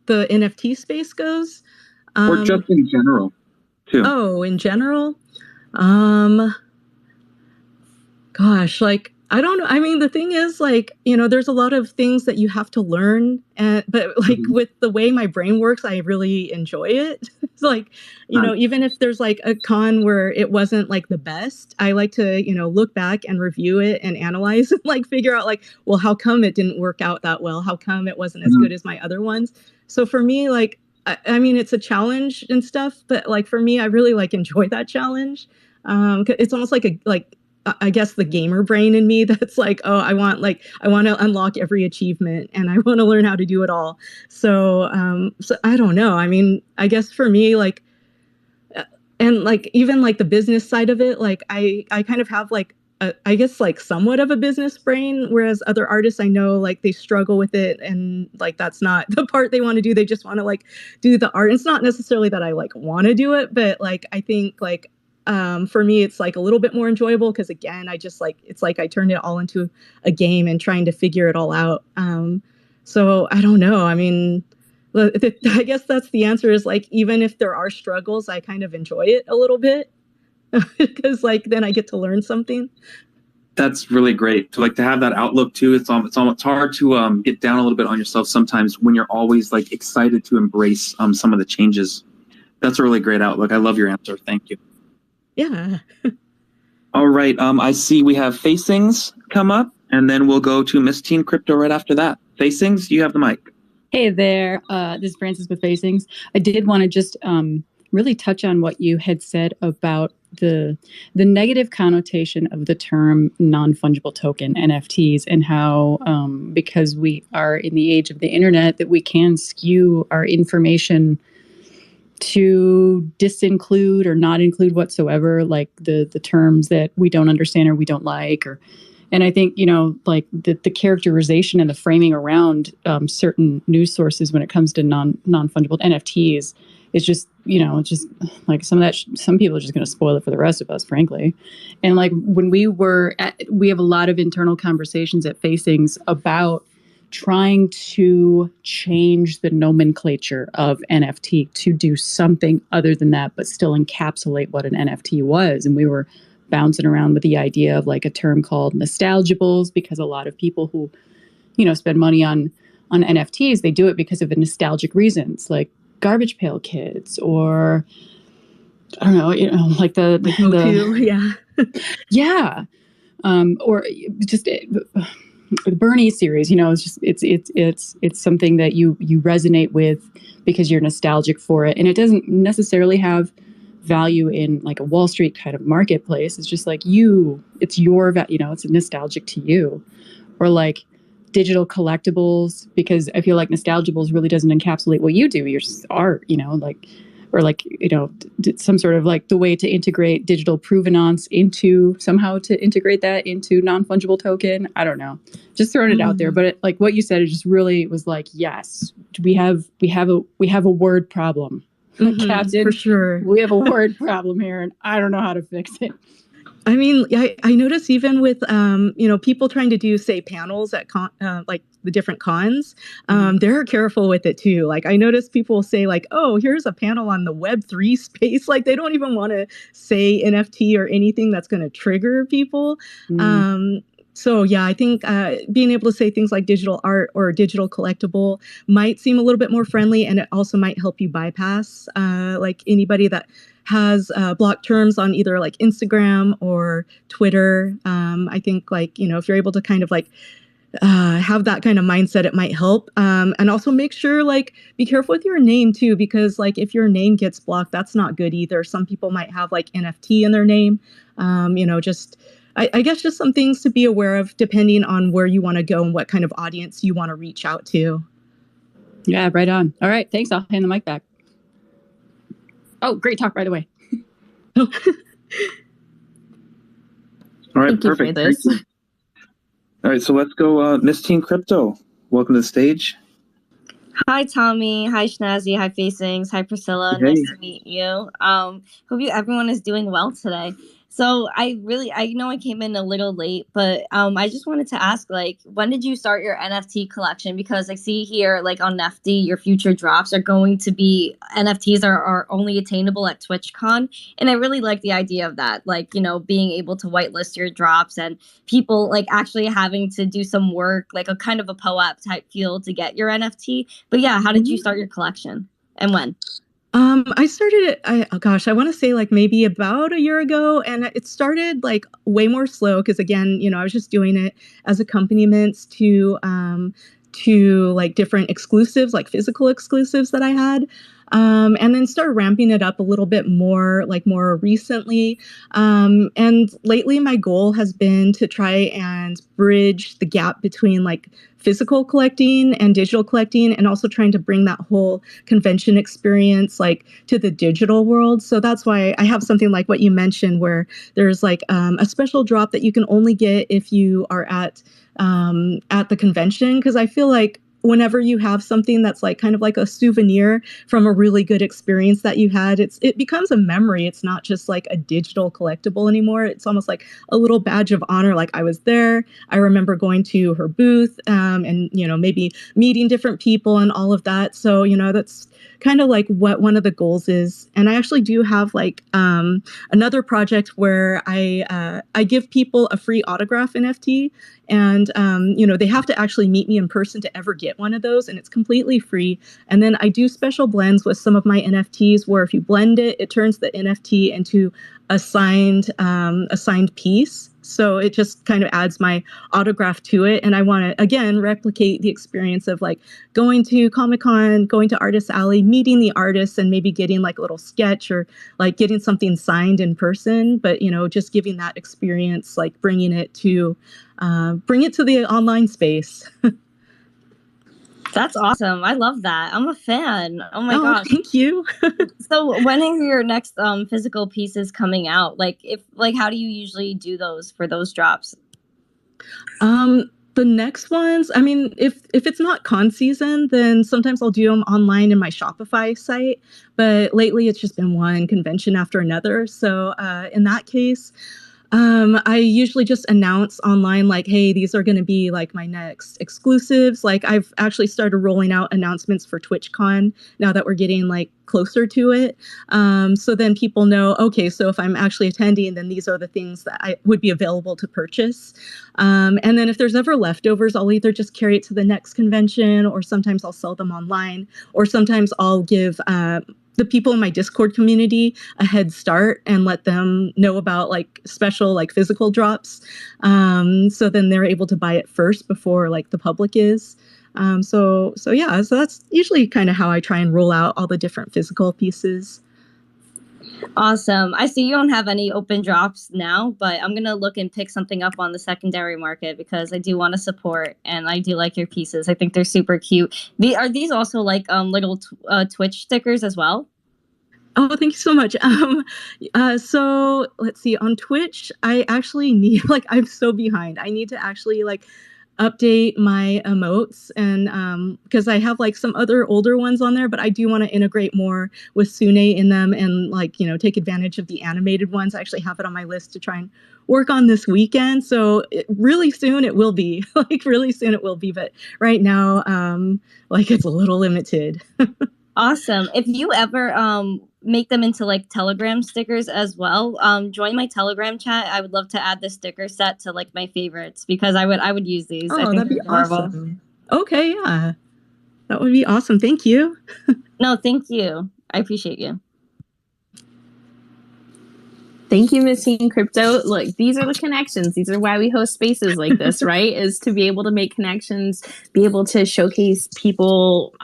Speaker 2: NFT space goes,
Speaker 3: or just in general too.
Speaker 2: Oh, in general, gosh, like I don't know. I mean, the thing is, like, there's a lot of things that you have to learn, but like with the way my brain works, I really enjoy it. It's like, even if there's like a con where it wasn't like the best, I like to, look back and review it and analyze and like figure out like, well, how come it didn't work out that well? How come it wasn't as good as my other ones? So for me, like, I mean, it's a challenge and stuff, but like for me, I really like enjoy that challenge. It's almost like I guess the gamer brain in me that's like, oh, I want to unlock every achievement and I want to learn how to do it all. So I don't know. I mean, I guess for me, like, and like, even like the business side of it, like I kind of have like, I guess like somewhat of a business brain, whereas other artists I know, like they struggle with it and like, that's not the part they want to do. They just want to like do the art. And it's not necessarily that I like want to do it, but like, I think like, for me, it's like a little bit more enjoyable because again, I just like, it's like I turned it all into a game and trying to figure it all out. So I don't know. I mean, I guess that's the answer is like, even if there are struggles, I kind of enjoy it a little bit because like, then I get to learn something.
Speaker 3: That's really great to like to have that outlook too. It's hard to get down a little bit on yourself sometimes when you're always like excited to embrace some of the changes. That's a really great outlook. I love your answer. Thank you.
Speaker 2: Yeah.
Speaker 3: All right. I see we have Facings come up, and then we'll go to Miss Teen Crypto right after that. Facings, you have the mic.
Speaker 4: Hey there. This is Francis with Facings. I did want to just really touch on what you had said about the negative connotation of the term non-fungible token NFTs, and how because we are in the age of the internet, that we can skew our information to disinclude or not include whatsoever, like the terms that we don't understand or we don't like. And I think, like the characterization and the framing around certain news sources when it comes to non-fungible NFTs is just, it's just like some people are just going to spoil it for the rest of us, frankly. And like when we have a lot of internal conversations at Facings about trying to change the nomenclature of NFT to do something other than that, but still encapsulate what an NFT was. And we were bouncing around with the idea of like a term called nostalgiables, because a lot of people who, spend money on NFTs, they do it because of the nostalgic reasons, like Garbage Pail Kids, or I don't know, like the yeah, or just the Bernie series. It's just it's something that you resonate with because you're nostalgic for it, and it doesn't necessarily have value in like a Wall Street kind of marketplace. It's just like it's your it's nostalgic to you. Or like digital collectibles, because I feel like nostalgiables really doesn't encapsulate what you do, your art, some sort of like the way to integrate digital provenance into integrate that into non-fungible token. I don't know, just throwing it out there. But like what you said, it just really was like, yes, we have a word problem. Captain,
Speaker 2: for sure.
Speaker 4: We have a word problem here, and I don't know how to fix it.
Speaker 2: I mean, I notice even with, people trying to do, say, panels at like the different cons, they're careful with it too. Like I notice people say like, oh, here's a panel on the Web3 space. Like they don't even want to say NFT or anything that's going to trigger people. So yeah, I think being able to say things like digital art or digital collectible might seem a little bit more friendly, and it also might help you bypass like anybody that has blocked terms on either like Instagram or Twitter. I think like, if you're able to kind of like have that kind of mindset, it might help. And also make sure like be careful with your name too, because like if your name gets blocked, that's not good either. Some people might have like NFT in their name. I guess just some things to be aware of depending on where you want to go and what kind of audience you want to reach out to.
Speaker 4: Yeah, right on. All right, thanks. I'll hand the mic back. Oh, great talk, by the way.
Speaker 3: All right,
Speaker 1: Thank
Speaker 3: perfect.
Speaker 1: You for this.
Speaker 3: All right, so let's go. Miss Teen Crypto, welcome to the stage.
Speaker 5: Hi, Tommy. Hi, Schnazzy. Hi, Facings. Hi, Priscilla.
Speaker 3: Hey.
Speaker 5: Nice to meet you. Hope everyone is doing well today. So I know I came in a little late, but I just wanted to ask, like, when did you start your NFT collection? Because I see here, like on Nefty, your future drops are going to be NFTs are only attainable at TwitchCon, and I really like the idea of that, like, being able to whitelist your drops and people like actually having to do some work, like a kind of a POAP type feel to get your NFT. But yeah, how did you start your collection and when?
Speaker 2: I started it, I want to say like maybe about a year ago, and it started like way more slow because again, I was just doing it as accompaniments to like different exclusives, like physical exclusives that I had. And then started ramping it up a little bit more, like more recently. And lately my goal has been to try and bridge the gap between like physical collecting and digital collecting, and also trying to bring that whole convention experience like to the digital world. So that's why I have something like what you mentioned, where there's like a special drop that you can only get if you are at the convention. Because I feel like whenever you have something that's like kind of like a souvenir from a really good experience that you had, it becomes a memory. It's not just like a digital collectible anymore. It's almost like a little badge of honor. Like I was there. I remember going to her booth and, maybe meeting different people and all of that. So, that's kind of like what one of the goals is. And I actually do have like another project where I give people a free autograph NFT. And, they have to actually meet me in person to ever get one of those. And it's completely free. And then I do special blends with some of my NFTs where if you blend it, it turns the NFT into a signed piece. So it just kind of adds my autograph to it. And I want to, again, replicate the experience of like going to Comic-Con, going to Artist Alley, meeting the artists and maybe getting like a little sketch or like getting something signed in person. But, you know, just giving that experience, like bring it to the online space.
Speaker 5: That's awesome. I love that. I'm a fan. Oh my gosh.
Speaker 2: Thank you.
Speaker 5: So when are your next physical pieces coming out? How do you usually do those for those drops?
Speaker 2: The next ones, I mean, if it's not con season, then sometimes I'll do them online in my Shopify site. But lately it's just been one convention after another. So in that case, I usually just announce online, like, hey, these are going to be like my next exclusives. Like I've actually started rolling out announcements for TwitchCon now that we're getting like closer to it. So then people know, okay, so if I'm actually attending, then these are the things that I would be available to purchase. And then if there's ever leftovers, I'll either just carry it to the next convention, or sometimes I'll sell them online, or sometimes I'll give the people in my Discord community a head start and let them know about like special like physical drops. So then they're able to buy it first before like the public is. So that's usually kind of how I try and roll out all the different physical pieces.
Speaker 5: Awesome. I see you don't have any open drops now, but I'm going to look and pick something up on the secondary market because I do want to support and I do like your pieces. I think they're super cute. Are these also like little Twitch stickers as well?
Speaker 2: Oh, thank you so much. So let's see, on Twitch, I actually need, like, I'm so behind. I need to actually like update my emotes, and because I have like some other older ones on there, but I do want to integrate more with Sune in them and like, you know, take advantage of the animated ones. I actually have it on my list to try and work on this weekend. So really soon it will be, but right now, like it's a little limited.
Speaker 5: Awesome. If you ever make them into like Telegram stickers as well, join my Telegram chat. I would love to add the sticker set to like my favorites because I would use these.
Speaker 2: Oh,
Speaker 5: I think
Speaker 2: that'd be
Speaker 5: adorable.
Speaker 2: awesome. Okay, yeah. That would be awesome. Thank you.
Speaker 5: No, thank you. I appreciate you.
Speaker 1: Thank you, Miss Teen Crypto. Look, these are the connections. These are why we host spaces like this, right? Is to be able to make connections, be able to showcase people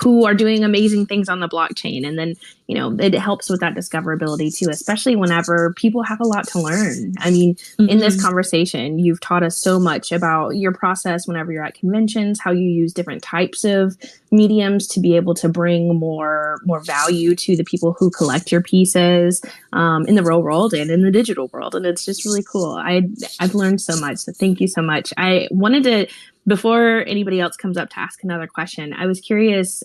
Speaker 1: who are doing amazing things on the blockchain. And then, you know, it helps with that discoverability too, especially whenever people have a lot to learn. I mean, in this conversation, you've taught us so much about your process whenever you're at conventions, how you use different types of mediums to be able to bring more value to the people who collect your pieces in the real world and in the digital world. And it's just really cool. I've learned so much. So thank you so much. I wanted to, before anybody else comes up to ask another question, I was curious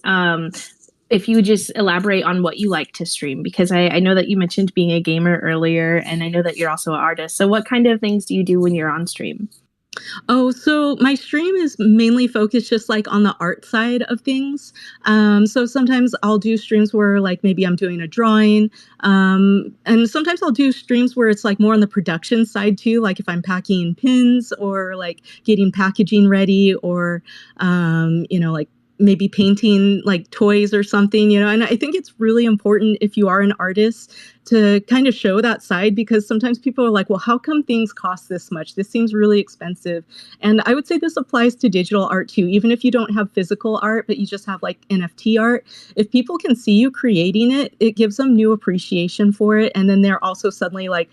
Speaker 1: if you would just elaborate on what you like to stream, because I know that you mentioned being a gamer earlier, and I know that you're also an artist. So what kind of things do you do when you're on stream?
Speaker 2: Oh, so my stream is mainly focused just like on the art side of things. So sometimes I'll do streams where like maybe I'm doing a drawing. And sometimes I'll do streams where it's like more on the production side too, like if I'm packing pins or like getting packaging ready or, you know, like maybe painting like toys or something, you know. And I think it's really important if you are an artist to kind of show that side, because sometimes people are like, well, how come things cost this much? This seems really expensive. And I would say this applies to digital art too, even if you don't have physical art, but you just have like NFT art. If people can see you creating it, it gives them new appreciation for it. And then they're also suddenly like,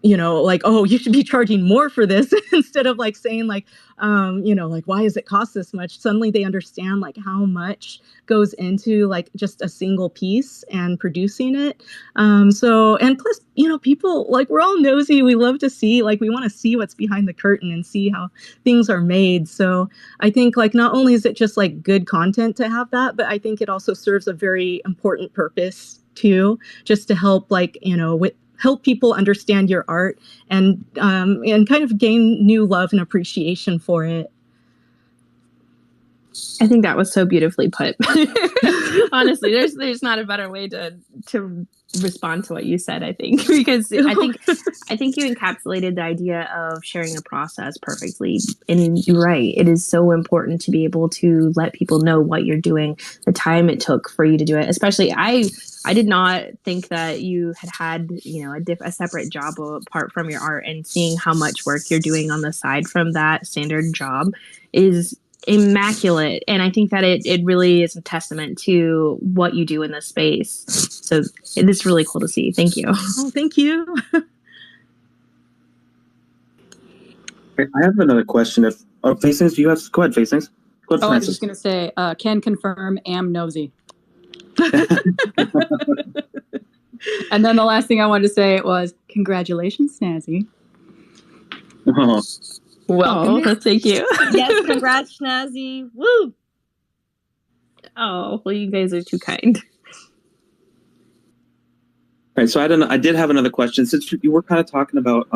Speaker 2: you know, like, oh, you should be charging more for this instead of like saying like, you know, like, why does it cost this much? Suddenly they understand like how much goes into like just a single piece and producing it. So, and plus, you know, people like, we're all nosy. We love to see, like, we want to see what's behind the curtain and see how things are made. So I think like, not only is it just like good content to have that, but I think it also serves a very important purpose too, just to help like, you know, help people understand your art and kind of gain new love and appreciation for it.
Speaker 1: I think that was so beautifully put. Honestly, there's not a better way to respond to what you said, I think, because I think you encapsulated the idea of sharing a process perfectly. And you're right, it is so important to be able to let people know what you're doing, the time it took for you to do it. Especially, I did not think that you had a separate job apart from your art, and seeing how much work you're doing on the side from that standard job is immaculate. And I think that it really is a testament to what you do in this space. So it is really cool to see. Thank you.
Speaker 2: Oh, thank you.
Speaker 3: I have another question. Facings, do you have? Go ahead, Facings. Go ahead,
Speaker 4: I was
Speaker 3: Francis.
Speaker 4: just going to say, can confirm, am nosy. And then the last thing I wanted to say was, congratulations, Snazzy.
Speaker 3: Oh.
Speaker 1: Well, thank you.
Speaker 5: Yes, congrats, Snazzy. Woo!
Speaker 1: Oh, well, you guys are too kind.
Speaker 3: All right, so I did have another question. Since you were kind of talking about,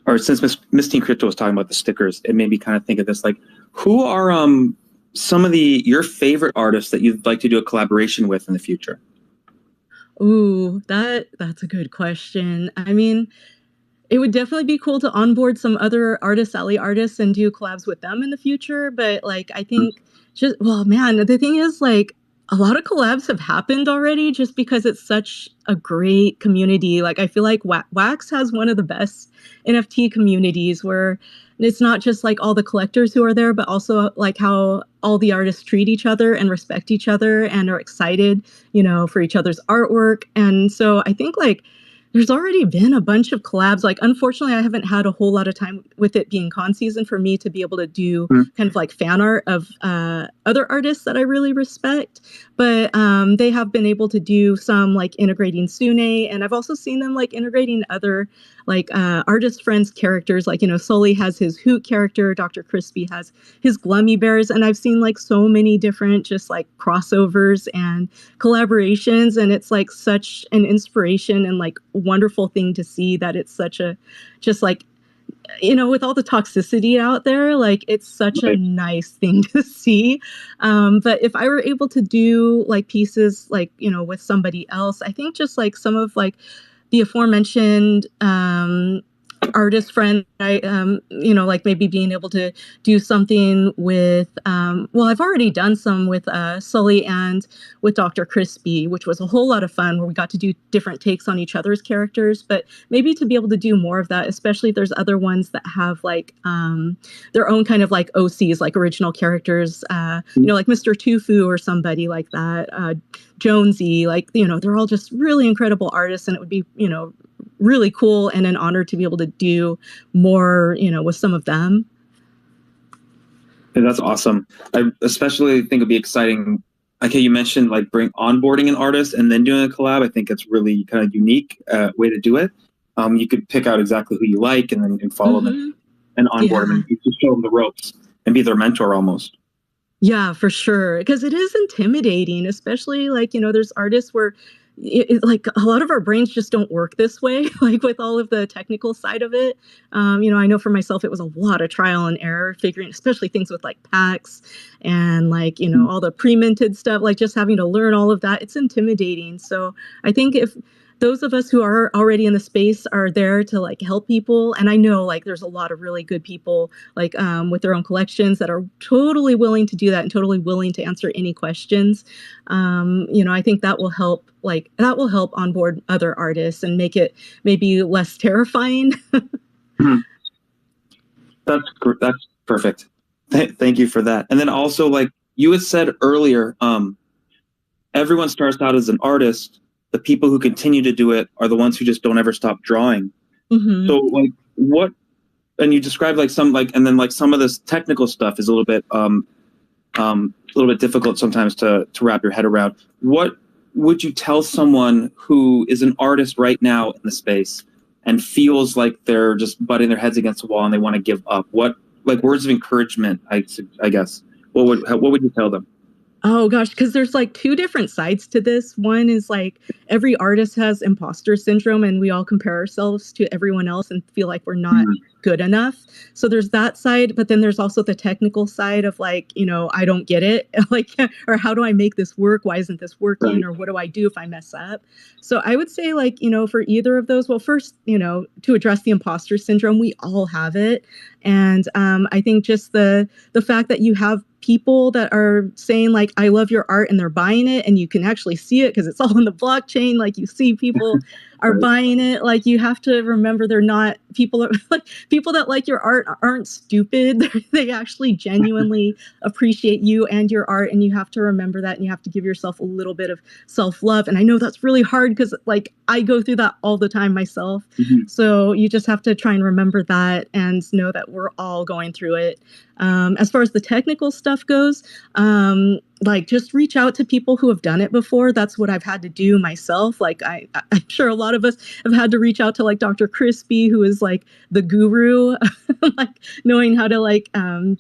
Speaker 3: or since Miss Teen Crypto was talking about the stickers, it made me kind of think of this. Like, who are some of your favorite artists that you'd like to do a collaboration with in the future?
Speaker 2: Ooh, that's a good question. I mean, it would definitely be cool to onboard some other Artist Alley artists and do collabs with them in the future. But like, I think the thing is, like, a lot of collabs have happened already just because it's such a great community. Like, I feel like Wax has one of the best NFT communities where it's not just like all the collectors who are there, but also like how all the artists treat each other and respect each other and are excited, for each other's artwork. And so I think like there's already been a bunch of collabs. Like, unfortunately, I haven't had a whole lot of time with it being con season for me to be able to do kind of like fan art of other artists that I really respect. But they have been able to do some like integrating Sune. And I've also seen them like integrating other like artist friends characters. Like, Sully has his Hoot character. Dr. Crispy has his Glummy Bears. And I've seen like so many different just like crossovers and collaborations. And it's like such an inspiration and like wonderful thing to see that it's such a just like with all the toxicity out there, like it's such a nice thing to see. But if I were able to do like pieces like with somebody else, I think just like some of like the aforementioned artist friend, I like maybe being able to do something with I've already done some with Sully and with Dr. Crispy, which was a whole lot of fun, where we got to do different takes on each other's characters. But maybe to be able to do more of that, especially if there's other ones that have like their own kind of like OCs, like original characters, like Mr. Tofu or somebody like that, Jonesy, like they're all just really incredible artists, and it would be really cool and an honor to be able to do more, with some of them.
Speaker 3: Yeah, that's awesome. I especially think it'd be exciting. Okay, you mentioned like onboarding an artist and then doing a collab. I think it's really kind of unique way to do it. You could pick out exactly who you like and then follow them and onboard them, and you can show them the ropes and be their mentor almost.
Speaker 2: Yeah, for sure. Because it is intimidating, especially like, there's artists where like a lot of our brains just don't work this way, like with all of the technical side of it. I know for myself, it was a lot of trial and error figuring, especially things with like packs and like, all the pre-minted stuff, like just having to learn all of that. It's intimidating. So I think if those of us who are already in the space are there to like help people. And I know like there's a lot of really good people like with their own collections that are totally willing to do that and totally willing to answer any questions. I think that will help onboard other artists and make it maybe less terrifying.
Speaker 3: That's perfect. Thank you for that. And then also, like you had said earlier, everyone starts out as an artist. The people who continue to do it are the ones who just don't ever stop drawing. So like and you described like and then like some of this technical stuff is a little bit difficult sometimes to wrap your head around. What would you tell someone who is an artist right now in the space and feels like they're just butting their heads against the wall and they want to give up? What, like, words of encouragement, I guess, what would you tell them?
Speaker 2: Oh gosh, because there's like two different sides to this. One is like every artist has imposter syndrome and we all compare ourselves to everyone else and feel like we're not good enough. So there's that side, but then there's also the technical side of like, I don't get it. Like, or how do I make this work? Why isn't this working?
Speaker 3: Right.
Speaker 2: Or what do I do if I mess up? So I would say like, for either of those, well, first, to address the imposter syndrome, we all have it. And I think just the fact that you have people that are saying like, I love your art, and they're buying it, and you can actually see it because it's all in the blockchain. Like you see people are buying it. Like you have to remember they're not people that like your art aren't stupid. They actually genuinely appreciate you and your art. And you have to remember that, and you have to give yourself a little bit of self-love. And I know that's really hard because like I go through that all the time myself. Mm-hmm. So you just have to try and remember that and know that we're all going through it. As far as the technical stuff goes, like just reach out to people who have done it before. That's what I've had to do myself. Like I'm sure a lot of us have had to reach out to like Dr. Crispy, who is like the guru, like knowing how to like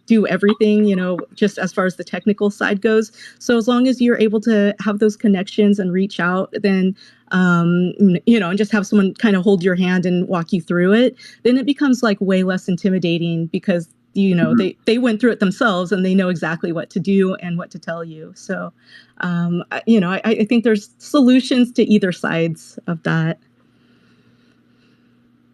Speaker 2: do everything, just as far as the technical side goes. So as long as you're able to have those connections and reach out, then and just have someone kind of hold your hand and walk you through it, then it becomes like way less intimidating because mm-hmm. they went through it themselves and they know exactly what to do and what to tell you. So, I think there's solutions to either sides of that.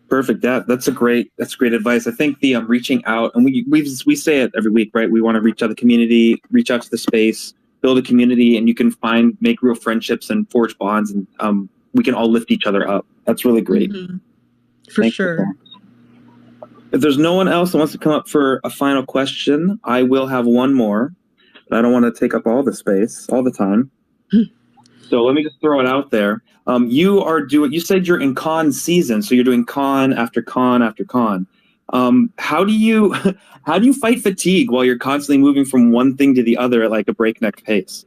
Speaker 3: Perfect. That's great advice. I think the reaching out, and we say it every week, right? We want to reach out to the community, reach out to the space, build a community, and you can make real friendships and forge bonds, and we can all lift each other up. That's really great.
Speaker 2: Mm-hmm. For sure.
Speaker 3: If there's no one else that wants to come up for a final question, I will have one more. But I don't want to take up all the space all the time. So let me just throw it out there. You said you're in con season, so you're doing con after con after con. How do you fight fatigue while you're constantly moving from one thing to the other at like a breakneck pace?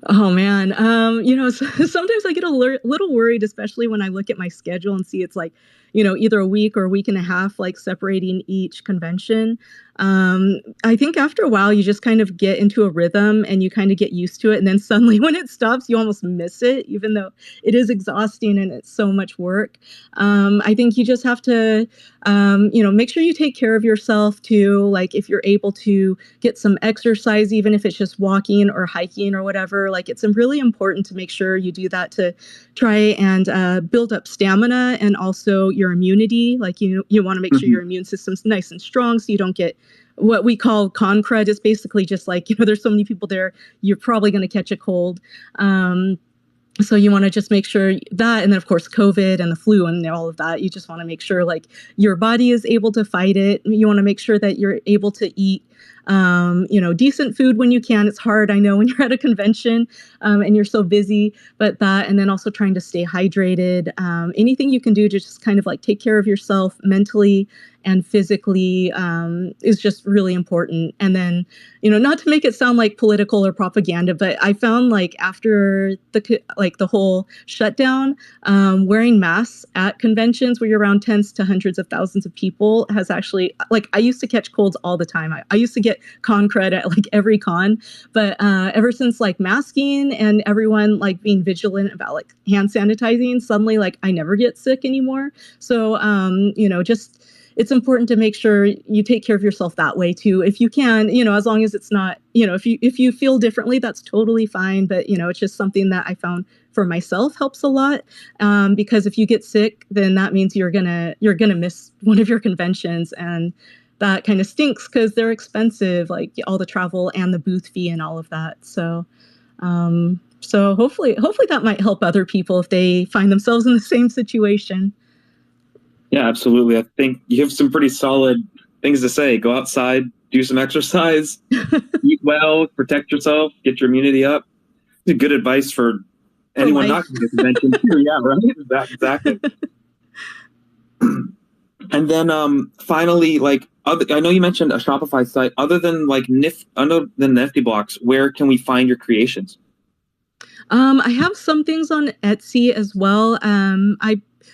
Speaker 2: Oh man, sometimes I get a little worried, especially when I look at my schedule and see it's like, either a week or a week and a half, like separating each convention. I think after a while, you just kind of get into a rhythm and you kind of get used to it. And then suddenly when it stops, you almost miss it, even though it is exhausting and it's so much work. I think you just have to, make sure you take care of yourself too. Like if you're able to get some exercise, even if it's just walking or hiking or whatever, like it's really important to make sure you do that to try and build up stamina and also your immunity. Like you want to make sure your immune system's nice and strong so you don't get what we call con crud. Is basically just like, there's so many people there, you're probably going to catch a cold. So you want to just make sure that, and then of course COVID and the flu and all of that, you just want to make sure like your body is able to fight it. You want to make sure that you're able to eat decent food when you can. It's hard, I know, when you're at a convention and you're so busy, but that, and then also trying to stay hydrated. Anything you can do to just kind of like take care of yourself mentally and physically is just really important. And then, not to make it sound like political or propaganda, but I found like after the whole shutdown, wearing masks at conventions where you're around tens to hundreds of thousands of people has actually, like, I used to catch colds all the time. I used to get con cred at like every con, but ever since like masking and everyone like being vigilant about like hand sanitizing, suddenly like I never get sick anymore. So, just it's important to make sure you take care of yourself that way too. If you can, as long as it's not, if you feel differently, that's totally fine. But, it's just something that I found for myself helps a lot. Because if you get sick, then that means you're gonna miss one of your conventions, and that kind of stinks because they're expensive, like all the travel and the booth fee and all of that. So, hopefully that might help other people if they find themselves in the same situation.
Speaker 3: Yeah, absolutely. I think you have some pretty solid things to say. Go outside, do some exercise, eat well, protect yourself, get your immunity up. It's good advice for anyone not going to convention too. Yeah, right. Exactly. And then finally, like I know you mentioned a Shopify site. Other than like Nifty Blocks, where can we find your creations?
Speaker 2: I have some things on Etsy as well.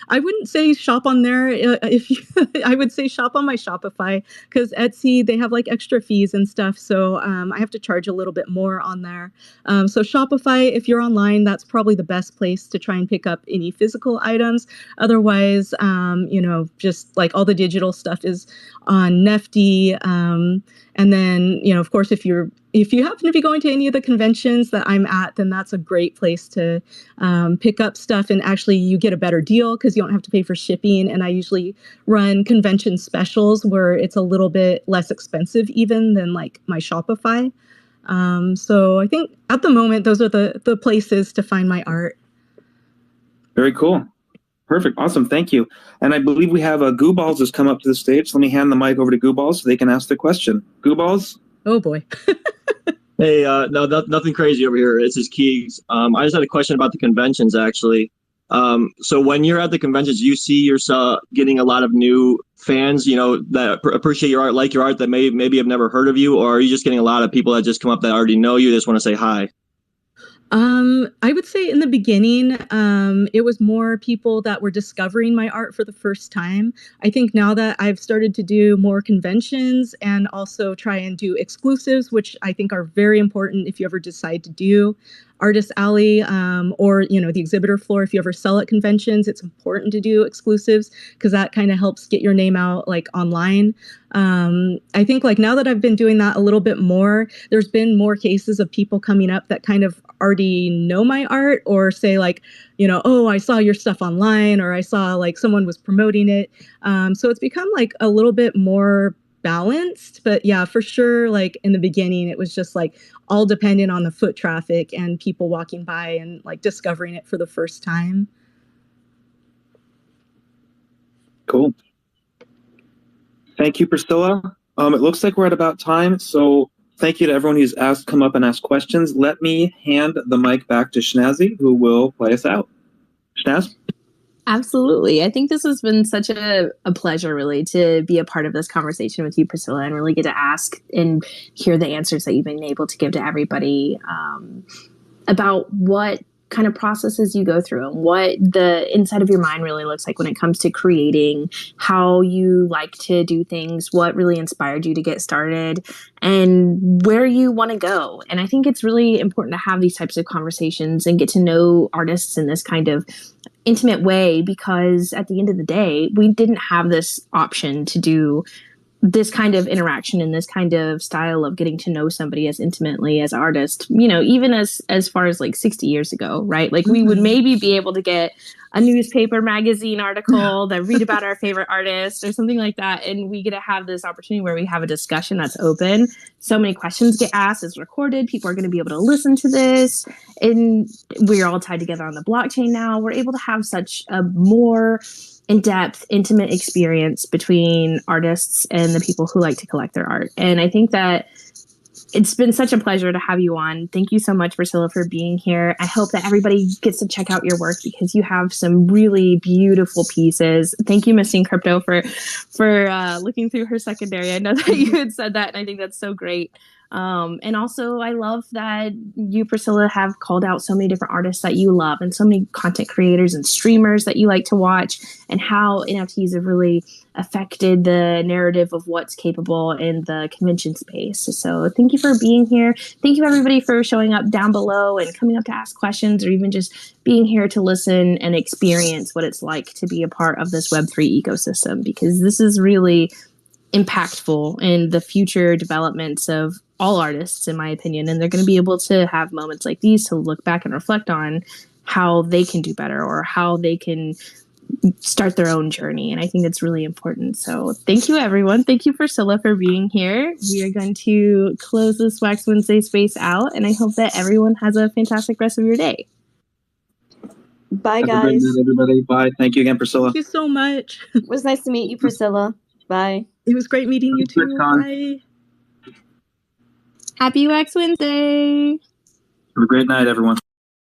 Speaker 2: I wouldn't say shop on there. If you, I would say shop on my Shopify, because Etsy, they have like extra fees and stuff. So I have to charge a little bit more on there. So Shopify, if you're online, that's probably the best place to try and pick up any physical items. Otherwise, just like all the digital stuff is on Nifty. And then, of course, if you happen to be going to any of the conventions that I'm at, then that's a great place to pick up stuff. And actually, you get a better deal because you don't have to pay for shipping. And I usually run convention specials where it's a little bit less expensive even than like my Shopify. So I think at the moment, those are the places to find my art.
Speaker 3: Very cool. Perfect. Awesome. Thank you. And I believe we have Gooballs has come up to the stage. So let me hand the mic over to Gooballs so they can ask their question. Gooballs?
Speaker 2: Oh, boy.
Speaker 6: Hey, no, nothing crazy over here. It's just Keegs. I just had a question about the conventions, actually. So when you're at the conventions, you see yourself getting a lot of new fans, that appreciate your art, like your art, that maybe have never heard of you, or are you just getting a lot of people that just come up that already know you, just want to say hi?
Speaker 2: I would say in the beginning, it was more people that were discovering my art for the first time. I think now that I've started to do more conventions and also try and do exclusives, which I think are very important if you ever decide to do Artist Alley, or, the exhibitor floor. If you ever sell at conventions, it's important to do exclusives because that kind of helps get your name out like online. I think like now that I've been doing that a little bit more, there's been more cases of people coming up that kind of already know my art or say like, oh, I saw your stuff online, or I saw like someone was promoting it. So it's become like a little bit more balanced. But yeah, for sure, like in the beginning, it was just like all dependent on the foot traffic and people walking by and like discovering it for the first time.
Speaker 3: Cool. Thank you, Priscilla. It looks like we're at about time. So thank you to everyone who's come up and asked questions. Let me hand the mic back to Schnazzy, who will play us out. Schnaz?
Speaker 1: Absolutely. I think this has been such a pleasure, really, to be a part of this conversation with you, Priscilla, and really get to ask and hear the answers that you've been able to give to everybody about what kind of processes you go through and what the inside of your mind really looks like when it comes to creating, how you like to do things, what really inspired you to get started, and where you want to go. And I think it's really important to have these types of conversations and get to know artists in this kind of intimate way, because at the end of the day, we didn't have this option to do this kind of interaction and this kind of style of getting to know somebody as intimately as artist, even as far as like 60 years ago, right? Like we would maybe be able to get a newspaper magazine article that read about our favorite artist or something like that. And we get to have this opportunity where we have a discussion that's open. So many questions get asked, it's recorded. People are going to be able to listen to this. And we're all tied together on the blockchain now. We're able to have such a more in-depth, intimate experience between artists and the people who like to collect their art. And I think that it's been such a pleasure to have you on. Thank you so much, Priscilla, for being here. I hope that everybody gets to check out your work because you have some really beautiful pieces. Thank you, Missing Crypto, for looking through her secondary. I know that you had said that, and I think that's so great. And also, I love that you, Priscilla, have called out so many different artists that you love and so many content creators and streamers that you like to watch, and how NFTs have really affected the narrative of what's capable in the convention space. So thank you for being here. Thank you, everybody, for showing up down below and coming up to ask questions, or even just being here to listen and experience what it's like to be a part of this Web3 ecosystem, because this is really impactful in the future developments of all artists, in my opinion. And they're going to be able to have moments like these to look back and reflect on how they can do better or how they can start their own journey. And I think that's really important. So thank you, everyone. Thank you, Priscilla, for being here. We are going to close this Wax Wednesday space out, and I hope that everyone has a fantastic rest of your day.
Speaker 5: Bye,
Speaker 3: Have
Speaker 5: guys.
Speaker 3: a great night, everybody. Bye. Thank you again, Priscilla.
Speaker 2: Thank you so much.
Speaker 5: It was nice to meet you, Priscilla. Bye.
Speaker 2: It was great meeting you too. Bye.
Speaker 1: Happy Wax Wednesday.
Speaker 3: Have a great night, everyone.